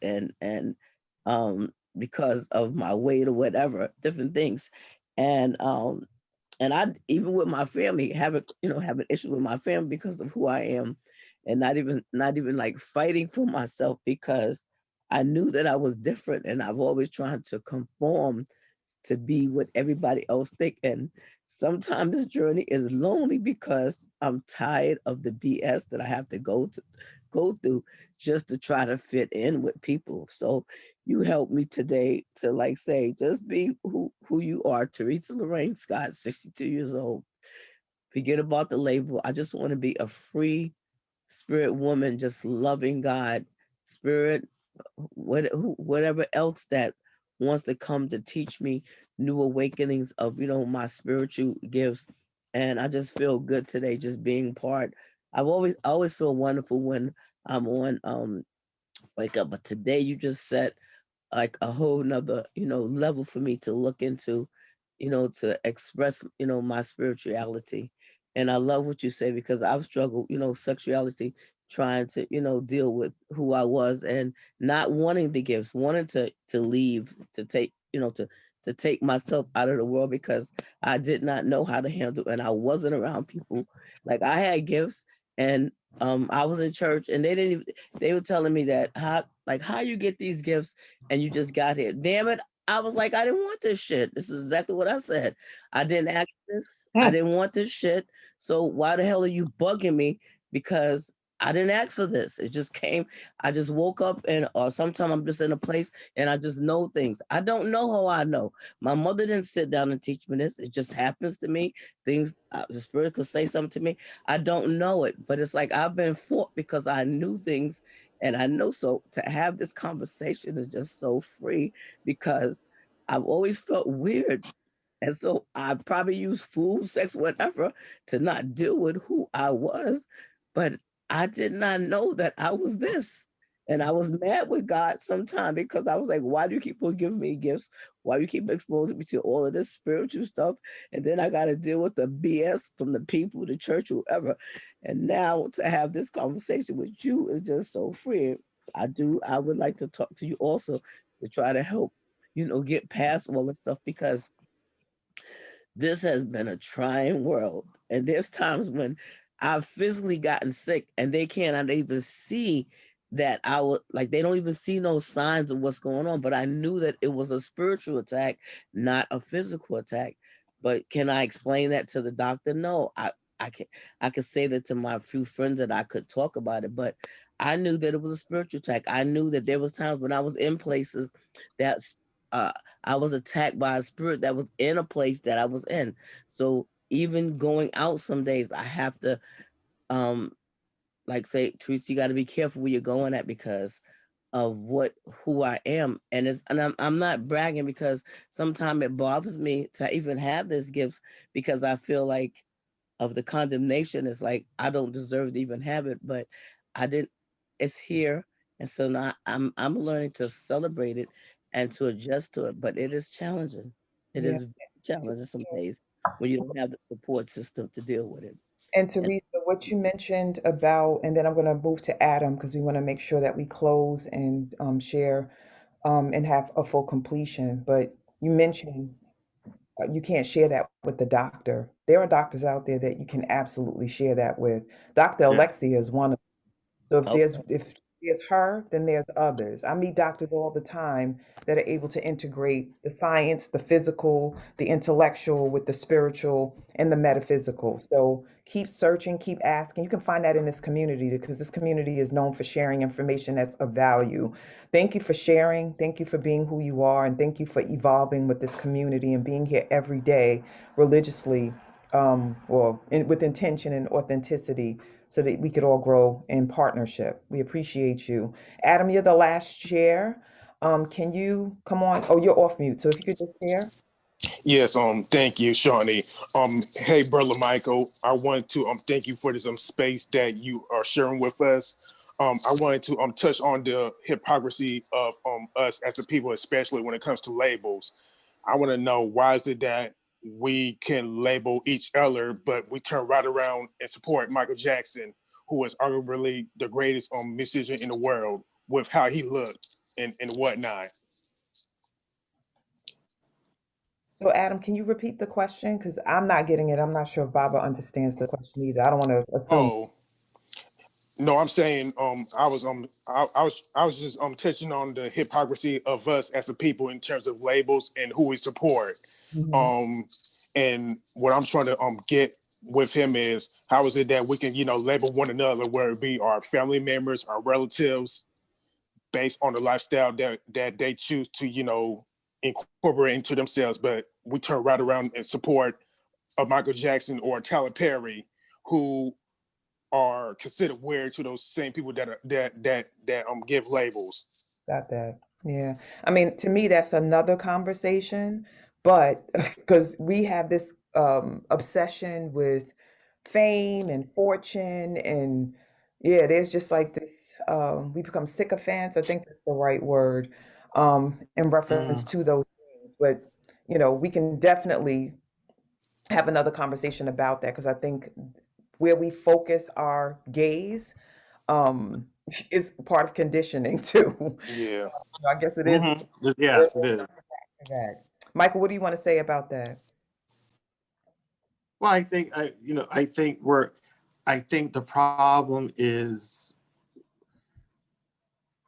because of my weight or whatever different things. And I even with my family have an issue with my family because of who I am, and not even like fighting for myself because I knew that I was different, and I've always tried to conform to be what everybody else think. And sometimes this journey is lonely because I'm tired of the BS that I have to go through just to try to fit in with people. So you helped me today to like say, just be who you are. Teresa Lorraine Scott, 62 years old. Forget about the label. I just want to be a free spirit woman, just loving God, spirit, whatever else that wants to come to teach me new awakenings of my spiritual gifts. And I just feel good today just being part. I always feel wonderful when I'm on wake up, but today you just set like a whole nother level for me to look into, to express my spirituality. And I love what you say because I've struggled sexuality, trying to deal with who I was and not wanting the gifts, wanting to leave, to take to take myself out of the world because I did not know how to handle, and I wasn't around people. Like I had gifts, and I was in church and they didn't even, they were telling me that how you get these gifts and you just got here. Damn it. I was like, I didn't want this shit. This is exactly what I said. I didn't ask this. I didn't want this shit. So why the hell are you bugging me? Because I didn't ask for this. It just came. I just woke up, and or sometimes I'm just in a place and I just know things. I don't know how I know. My mother didn't sit down and teach me this. It just happens to me. Things, the spirit could say something to me. I don't know it, but it's like I've been fought because I knew things, and I know. So to have this conversation is just so free because I've always felt weird. And so I probably used food, sex, whatever to not deal with who I was. But I did not know that I was this. And I was mad with God sometime because I was like, why do you keep on giving me gifts? Why do you keep exposing me to all of this spiritual stuff? And then I got to deal with the BS from the people, the church, whoever. And now to have this conversation with you is just so free. I would like to talk to you also to try to help, get past all this stuff because this has been a trying world. And there's times when I've physically gotten sick and they cannot even see that I would like, they don't even see no signs of what's going on. But I knew that it was a spiritual attack, not a physical attack. But can I explain that to the doctor? No, I could say that to my few friends that I could talk about it, but I knew that it was a spiritual attack. I knew that there was times when I was in places that uh, I was attacked by a spirit that was in a place that I was in. So even going out some days, I have to um like say, Teresa, you got to be careful where you're going at because of who I am. And I'm not bragging because sometimes it bothers me to even have this gifts because I feel like of the condemnation. It's like I don't deserve to even have it, but I didn't. It's here, and so now I'm learning to celebrate it and to adjust to it. But it is challenging. It Yeah. is very challenging some days when you don't have the support system to deal with it. And And Teresa, what you mentioned about, and then I'm going to move to Adam because we want to make sure that we close and share and have a full completion. But you mentioned you can't share that with the doctor. There are doctors out there that you can absolutely share that with. Dr. Yeah. Alexia is one of so Okay. if there's her, then there's others. I meet doctors all the time that are able to integrate the science, the physical, the intellectual with the spiritual and the metaphysical. So keep searching, keep asking. You can find that in this community because this community is known for sharing information that's of value. Thank you for sharing. Thank you for being who you are, and thank you for evolving with this community and being here every day religiously, with intention and authenticity so that we could all grow in partnership. We appreciate you. Adam, you're the last chair. Can you come on? Oh, you're off mute. So if you could just share. Yes, thank you, Shawnee. Hey, brother Michael, I want to thank you for this space that you are sharing with us. I wanted to touch on the hypocrisy of us as a people, especially when it comes to labels. I want to know, why is it that we can label each other, but we turn right around and support Michael Jackson, who is arguably the greatest musician in the world, with how he looked and whatnot. So Adam, can you repeat the question? Because I'm not getting it. I'm not sure if Baba understands the question either. I don't want to assume. Oh, no, I'm saying I was just touching on the hypocrisy of us as a people in terms of labels and who we support. Mhm. Um and what I'm trying to get with him is, how is it that we can, label one another, whether it be our family members, our relatives, based on the lifestyle that they choose to, incorporate into themselves, but we turn right around and support a Michael Jackson or a Tyler Perry, who are considered weird to those same people that give labels. Got that. Yeah. I mean, to me, that's another conversation, but because we have this obsession with fame and fortune, and yeah, there's just like this, we become sycophants, I think that's the right word, in reference Mm. to those things. But, we can definitely have another conversation about that because I think where we focus our gaze um is part of conditioning too. Yeah. So I guess it is Yes, it is. that. Michael, what do you want to say about that? Well, I think the problem is,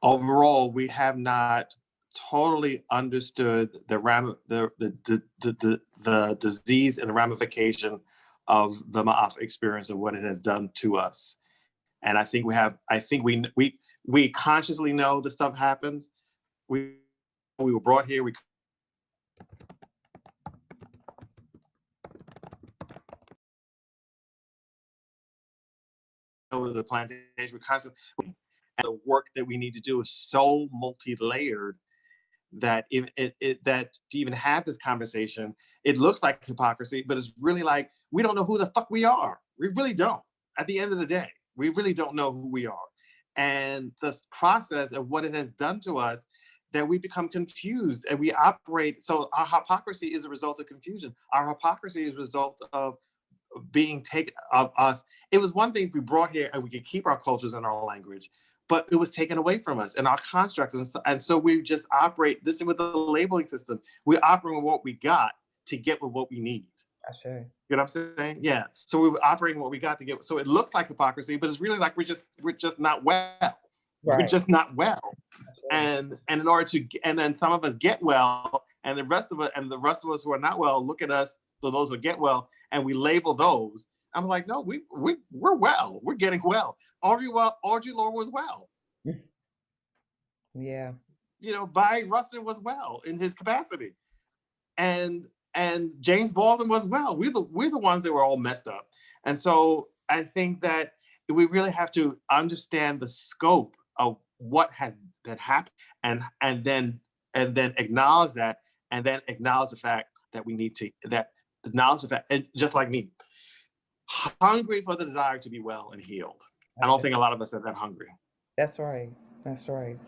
overall, we have not totally understood the disease and the ramification of the Ma'af experience and what it has done to us. And I think we consciously know this stuff happens. We were brought here. We know the plantation. We constantly, and the work that we need to do is so multi-layered that that to even have this conversation, it looks like hypocrisy, but it's really like, we don't know who the fuck we are. We really don't. At the end of the day, we really don't know who we are. And the process of what it has done to us, that we become confused and we operate. So our hypocrisy is a result of confusion. Our hypocrisy is a result of being taken of us. It was one thing if we brought here and we could keep our cultures and our language, but it was taken away from us and our constructs. And so we just operate, this is with the labeling system, we operate with what we got to get with what we need. I sure. You know what I'm saying? Yeah. So we were operating what we got to get. So it looks like hypocrisy, but it's really like we're just not well. We're Right. just not well. Sure. And in order to, and then some of us get well, and the rest of us who are not well look at us, so those who get well, and we label those. I'm like, no, we're well. We're getting well. Audrey Lorde was well. Yeah. Barry Rustin was well in his capacity, and James Baldwin was well. We're the ones that were all messed up. And so I think that we really have to understand the scope of what that happened, and then acknowledge that, and then acknowledge the fact that we need to acknowledge the fact, and just like me, hungry for the desire to be well and healed. I don't think a lot of us are that hungry. That's right. That's right.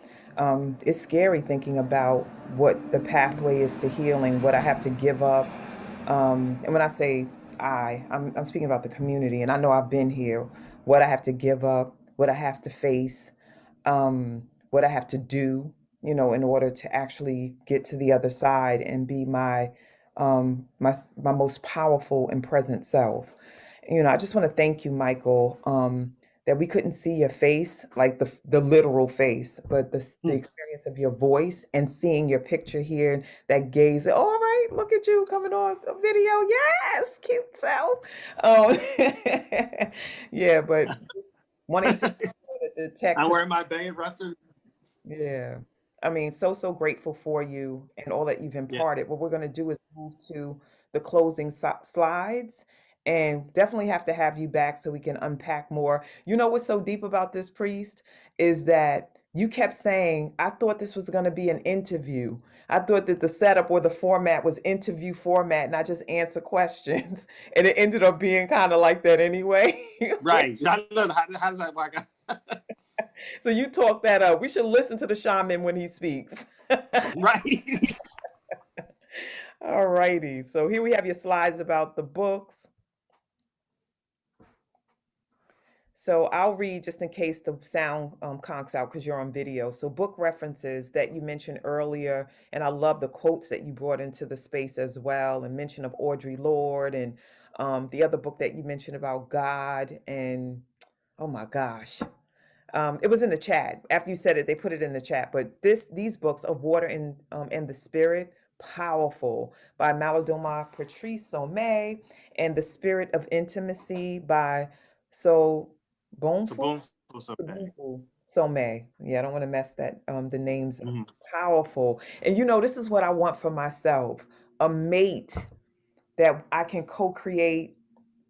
It's scary thinking about what the pathway is to healing, what I have to give up. And when I say I'm speaking about the community, and I know I've been here, what I have to give up, what I have to face, what I have to do, in order to actually get to the other side and be my most powerful and present self. I just want to thank you, Michael, that we couldn't see your face, like the literal face, but the experience of your voice and seeing your picture here, that gaze. All right, look at you coming on a video. Yes, cute self. Um, yeah, but wanting to the tech. I'm wearing my Bay Rusted. Yeah. I mean, so grateful for you and all that you've Yeah. imparted. What we're going to do is move to the closing slides, and definitely have to have you back so we can unpack more. You know what's so deep about this, priest, is that you kept saying, I thought this was going to be an interview. I thought that the setup or the format was interview format, not just answer questions. And it ended up being kind of like that anyway. Right. How does that work? So you talk that up. We should listen to the shaman when he speaks. Right. All righty. So here we have your slides about the books. So I'll read just in case the sound conks out because you're on video. So book references that you mentioned earlier, and I love the quotes that you brought into the space as well, and mention of Audre Lorde, and the other book that you mentioned about God, and oh my gosh. It was in the chat. After you said it, they put it in the chat. But these books of Water and the Spirit, powerful, by Malidoma Patrice Sommet, and The Spirit of Intimacy by So So Boneful boom. So okay. Sommet. Yeah, I don't want to mess that the names up. Mm-hmm. Powerful. And this is what I want for myself. A mate that I can co-create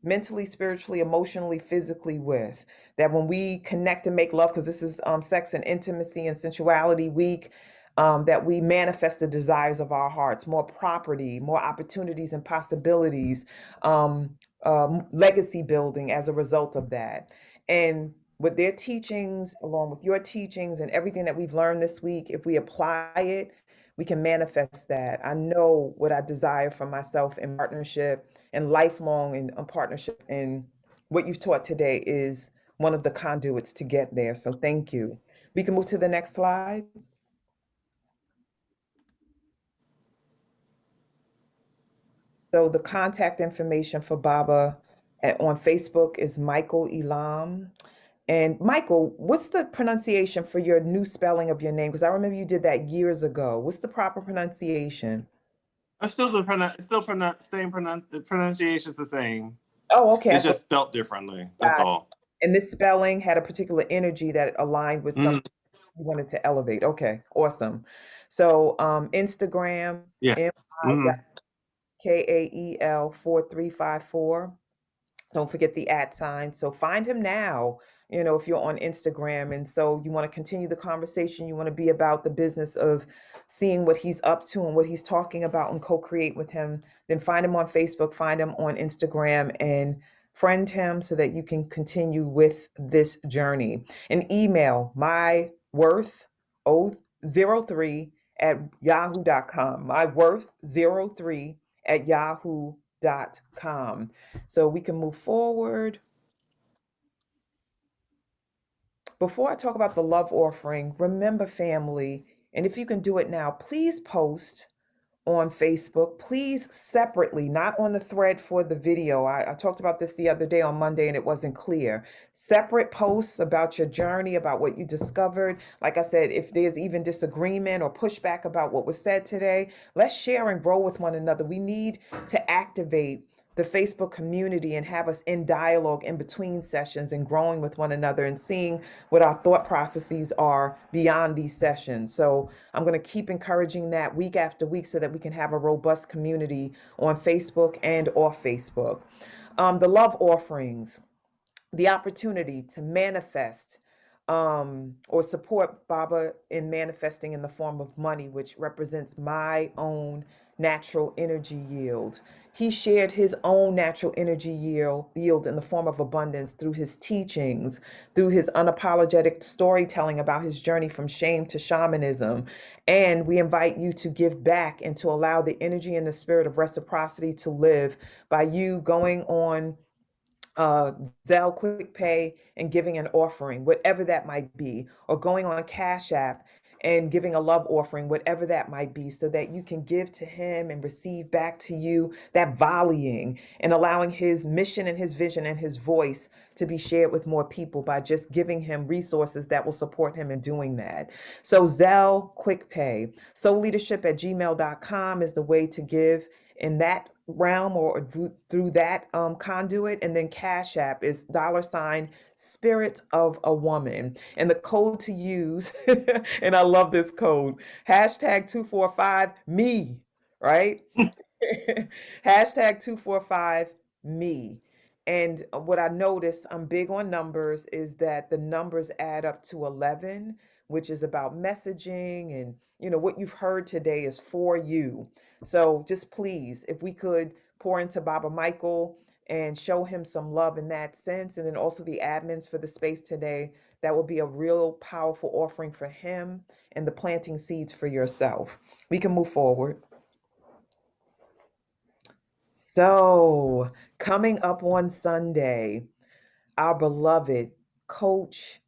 mentally, spiritually, emotionally, physically with. That when we connect and make love, because this is Sex and Intimacy and Sensuality Week, that we manifest the desires of our hearts, more property, more opportunities and possibilities, legacy building as a result of that. And with their teachings, along with your teachings and everything that we've learned this week, if we apply it, we can manifest that. I know what I desire for myself in partnership and lifelong in partnership. And what you've taught today is one of the conduits to get there. So thank you. We can move to the next slide. So the contact information for Baba on Facebook is Michael Elam. And Michael, what's the pronunciation for your new spelling of your name? Because I remember you did that years ago. What's the proper pronunciation? It's the pronunciation's the same. Oh, okay. I It's thought just spelt differently. That's that. all. And this spelling had a particular energy that aligned with something you wanted to elevate. Okay, awesome. So Instagram, Yeah. Mm-hmm. MIKAEL4354. Don't forget the @ sign. So find him now, if you're on Instagram. And so you want to continue the conversation, you want to be about the business of seeing what he's up to and what he's talking about and co-create with him, then find him on Facebook, find him on Instagram, and friend him so that you can continue with this journey. And email my worth 03 at yahoo.com. My worth 03 at yahoo.com. So we can move forward. Before I talk about the love offering, remember, family, and if you can do it now, please post on Facebook, please separately, not on the thread for the video. I talked about this the other day on Monday and it wasn't clear. Separate posts about your journey, about what you discovered. Like I said, if there's even disagreement or pushback about what was said today, let's share and grow with one another. We need to activate the Facebook community and have us in dialogue in between sessions and growing with one another and seeing what our thought processes are beyond these sessions. So I'm going to keep encouraging that week after week so that we can have a robust community on Facebook and off Facebook. The love offerings, the opportunity to manifest or support Baba in manifesting in the form of money, which represents my own natural energy yield. He shared his own natural energy yield in the form of abundance through his teachings, through his unapologetic storytelling about his journey from shame to shamanism. And we invite you to give back and to allow the energy and the spirit of reciprocity to live by you going on Zelle Quick Pay and giving an offering, whatever that might be, or going on Cash App and giving a love offering, whatever that might be, so that you can give to him and receive back to you, that volleying and allowing his mission and his vision and his voice to be shared with more people by just giving him resources that will support him in doing that. So Zelle Quick Pay, soulleadership@gmail.com is the way to give in that realm or through that conduit. And then Cash App is $ Spirit of a Woman. And the code to use, and I love this code, #245me, right? #245me. And what I noticed, I'm big on numbers, is that the numbers add up to 11, which is about messaging. And, what you've heard today is for you. So just please, if we could pour into Baba Michael and show him some love in that sense, and then also the admins for the space today, that would be a real powerful offering for him and the planting seeds for yourself. We can move forward. So, coming up on Sunday, our beloved coach,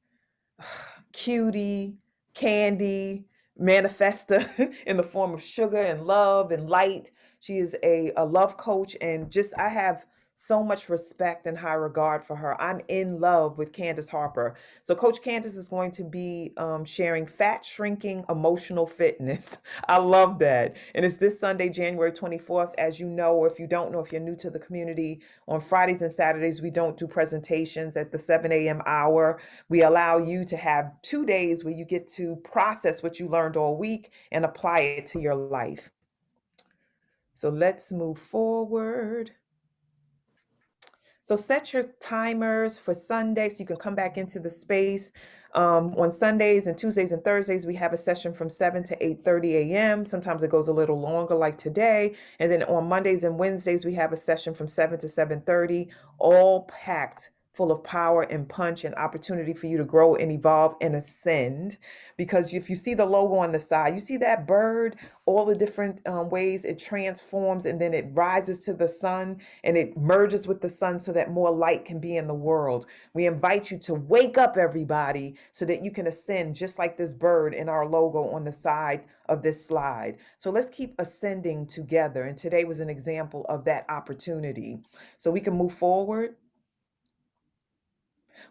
cutie, candy, manifester in the form of sugar and love and light. She is a love coach, and I have so much respect and high regard for her. I'm in love with Candace Harper. So Coach Candace is going to be sharing fat shrinking emotional fitness. I love that. And it's this Sunday, January 24th. As you know, or if you don't know, if you're new to the community, on Fridays and Saturdays, we don't do presentations at the 7 a.m. hour. We allow you to have 2 days where you get to process what you learned all week and apply it to your life. So let's move forward. So set your timers for Sunday so you can come back into the space. On Sundays and Tuesdays and Thursdays, we have a session from 7 to 8:30 a.m. Sometimes it goes a little longer like today. And then on Mondays and Wednesdays, we have a session from 7 to 7:30, all packed full of power and punch and opportunity for you to grow and evolve and ascend. Because if you see the logo on the side, you see that bird, all the different ways it transforms, and then it rises to the sun and it merges with the sun so that more light can be in the world. We invite you to wake up, everybody, so that you can ascend just like this bird in our logo on the side of this slide. So let's keep ascending together. And today was an example of that opportunity. So we can move forward.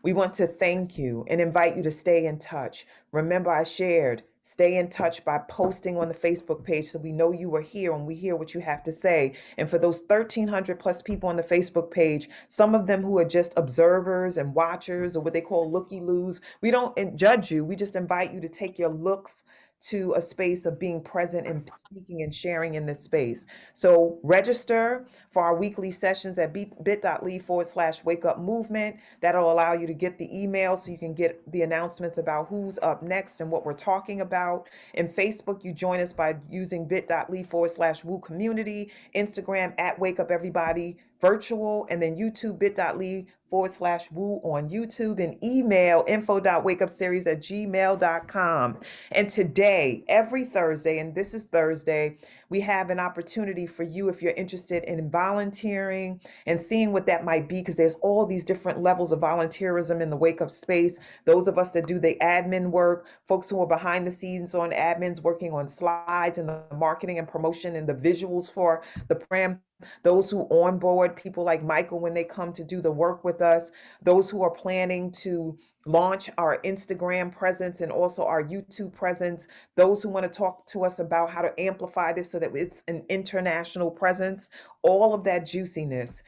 We want to thank you and invite you to stay in touch. Remember, I shared, stay in touch by posting on the Facebook page so we know you are here and we hear what you have to say. And for those 1,300 plus people on the Facebook page, some of them who are just observers and watchers, or what they call looky-loos, we don't judge you. We just invite you to take your looks to a space of being present and speaking and sharing in this space. So register for our weekly sessions at bit.ly/wake up movement. That'll allow you to get the email so you can get the announcements about who's up next and what we're talking about. In Facebook, you join us by using bit.ly/woo community, Instagram @wake up everybody virtual, and then YouTube bit.ly/woo on YouTube, and email info.wakeupseries@gmail.com. And today, every Thursday, and this is Thursday, we have an opportunity for you if you're interested in volunteering and seeing what that might be, because there's all these different levels of volunteerism in the wake up space. Those of us that do the admin work, folks who are behind the scenes on admins working on slides and the marketing and promotion and the visuals for the program, those who onboard people like Michael when they come to do the work with us, those who are planning to launch our Instagram presence and also our YouTube presence, those who want to talk to us about how to amplify this so that it's an international presence. All of that juiciness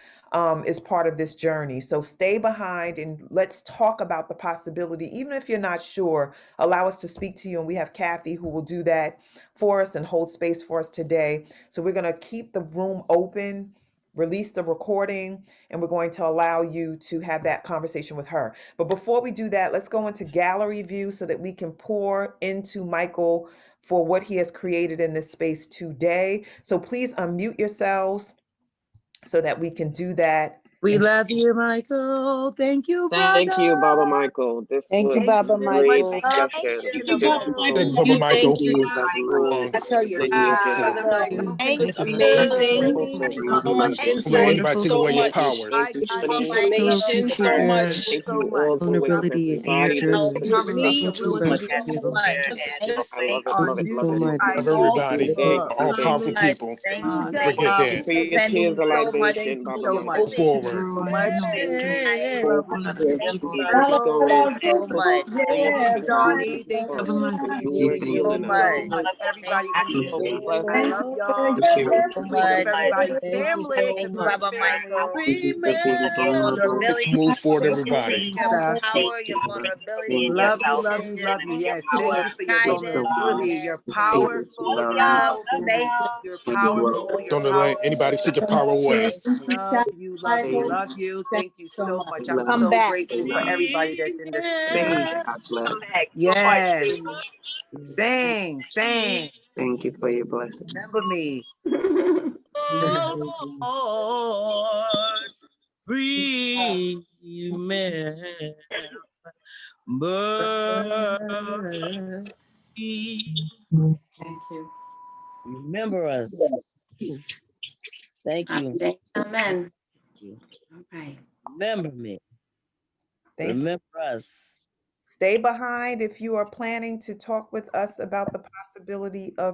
is part of this journey. So stay behind and let's talk about the possibility. Even if you're not sure, allow us to speak to you. And we have Kathy who will do that for us and hold space for us today. So we're going to keep the room open, release the recording, and we're going to allow you to have that conversation with her. But before we do that, let's go into gallery view so that we can pour into Michael for what he has created in this space today. So please unmute yourselves. so that we can do that. We love you, Michael. Thank you, brother. Thank you, Baba Michael. This Thank you, was Baba a great Michael. discussion. Thank This you, was Thank you, so Baba Michael. insightful. I tell you, Just thank it's you. amazing. So much Don't let insight. anybody take away your powers. Thank you for the information so much. Thank So you much. all for what you have embodied this Conversation So will much. I love it, on love it, you. love it. I Of all everybody, all Thank powerful you. people. Thank you. Forget Thank you that. for your Sending tears of so much libation, Thank you Baba so Michael. Go much. blessings. Thank you forward. so much. Thank you so much. Thank you, Keep Baba. it going. So much. Thank Thank you, you. Johnny. Thank you, You and Thank you So you and so much. much. Everybody Thank in the you space. I so love y'all. Wake up much. everybody. Thank you Family. so Thank you, much. Baba Michael. Remember. Your Let's vulnerability, move forward, Thank you, everybody. your Teresa. power, your vulnerability, your Love you, love you, love openness, you. Yes. your Thank you for your kindness, vulnerability. You're and powerful. your You're love. powerful. Thank You're you. powerful. You're Don't let anybody powerful. take your power away. Thank you. Love you, love you, love you. Thank you so much. I'm Come so back. grateful for everybody that's in this space. bless. Yes. Sing, sing. Thank you for your blessing. Remember me. Lord, Thank you. remember us. Thank you. Amen. All right. Remember me. Thank you. Remember us. Stay behind if you are planning to talk with us about the possibility of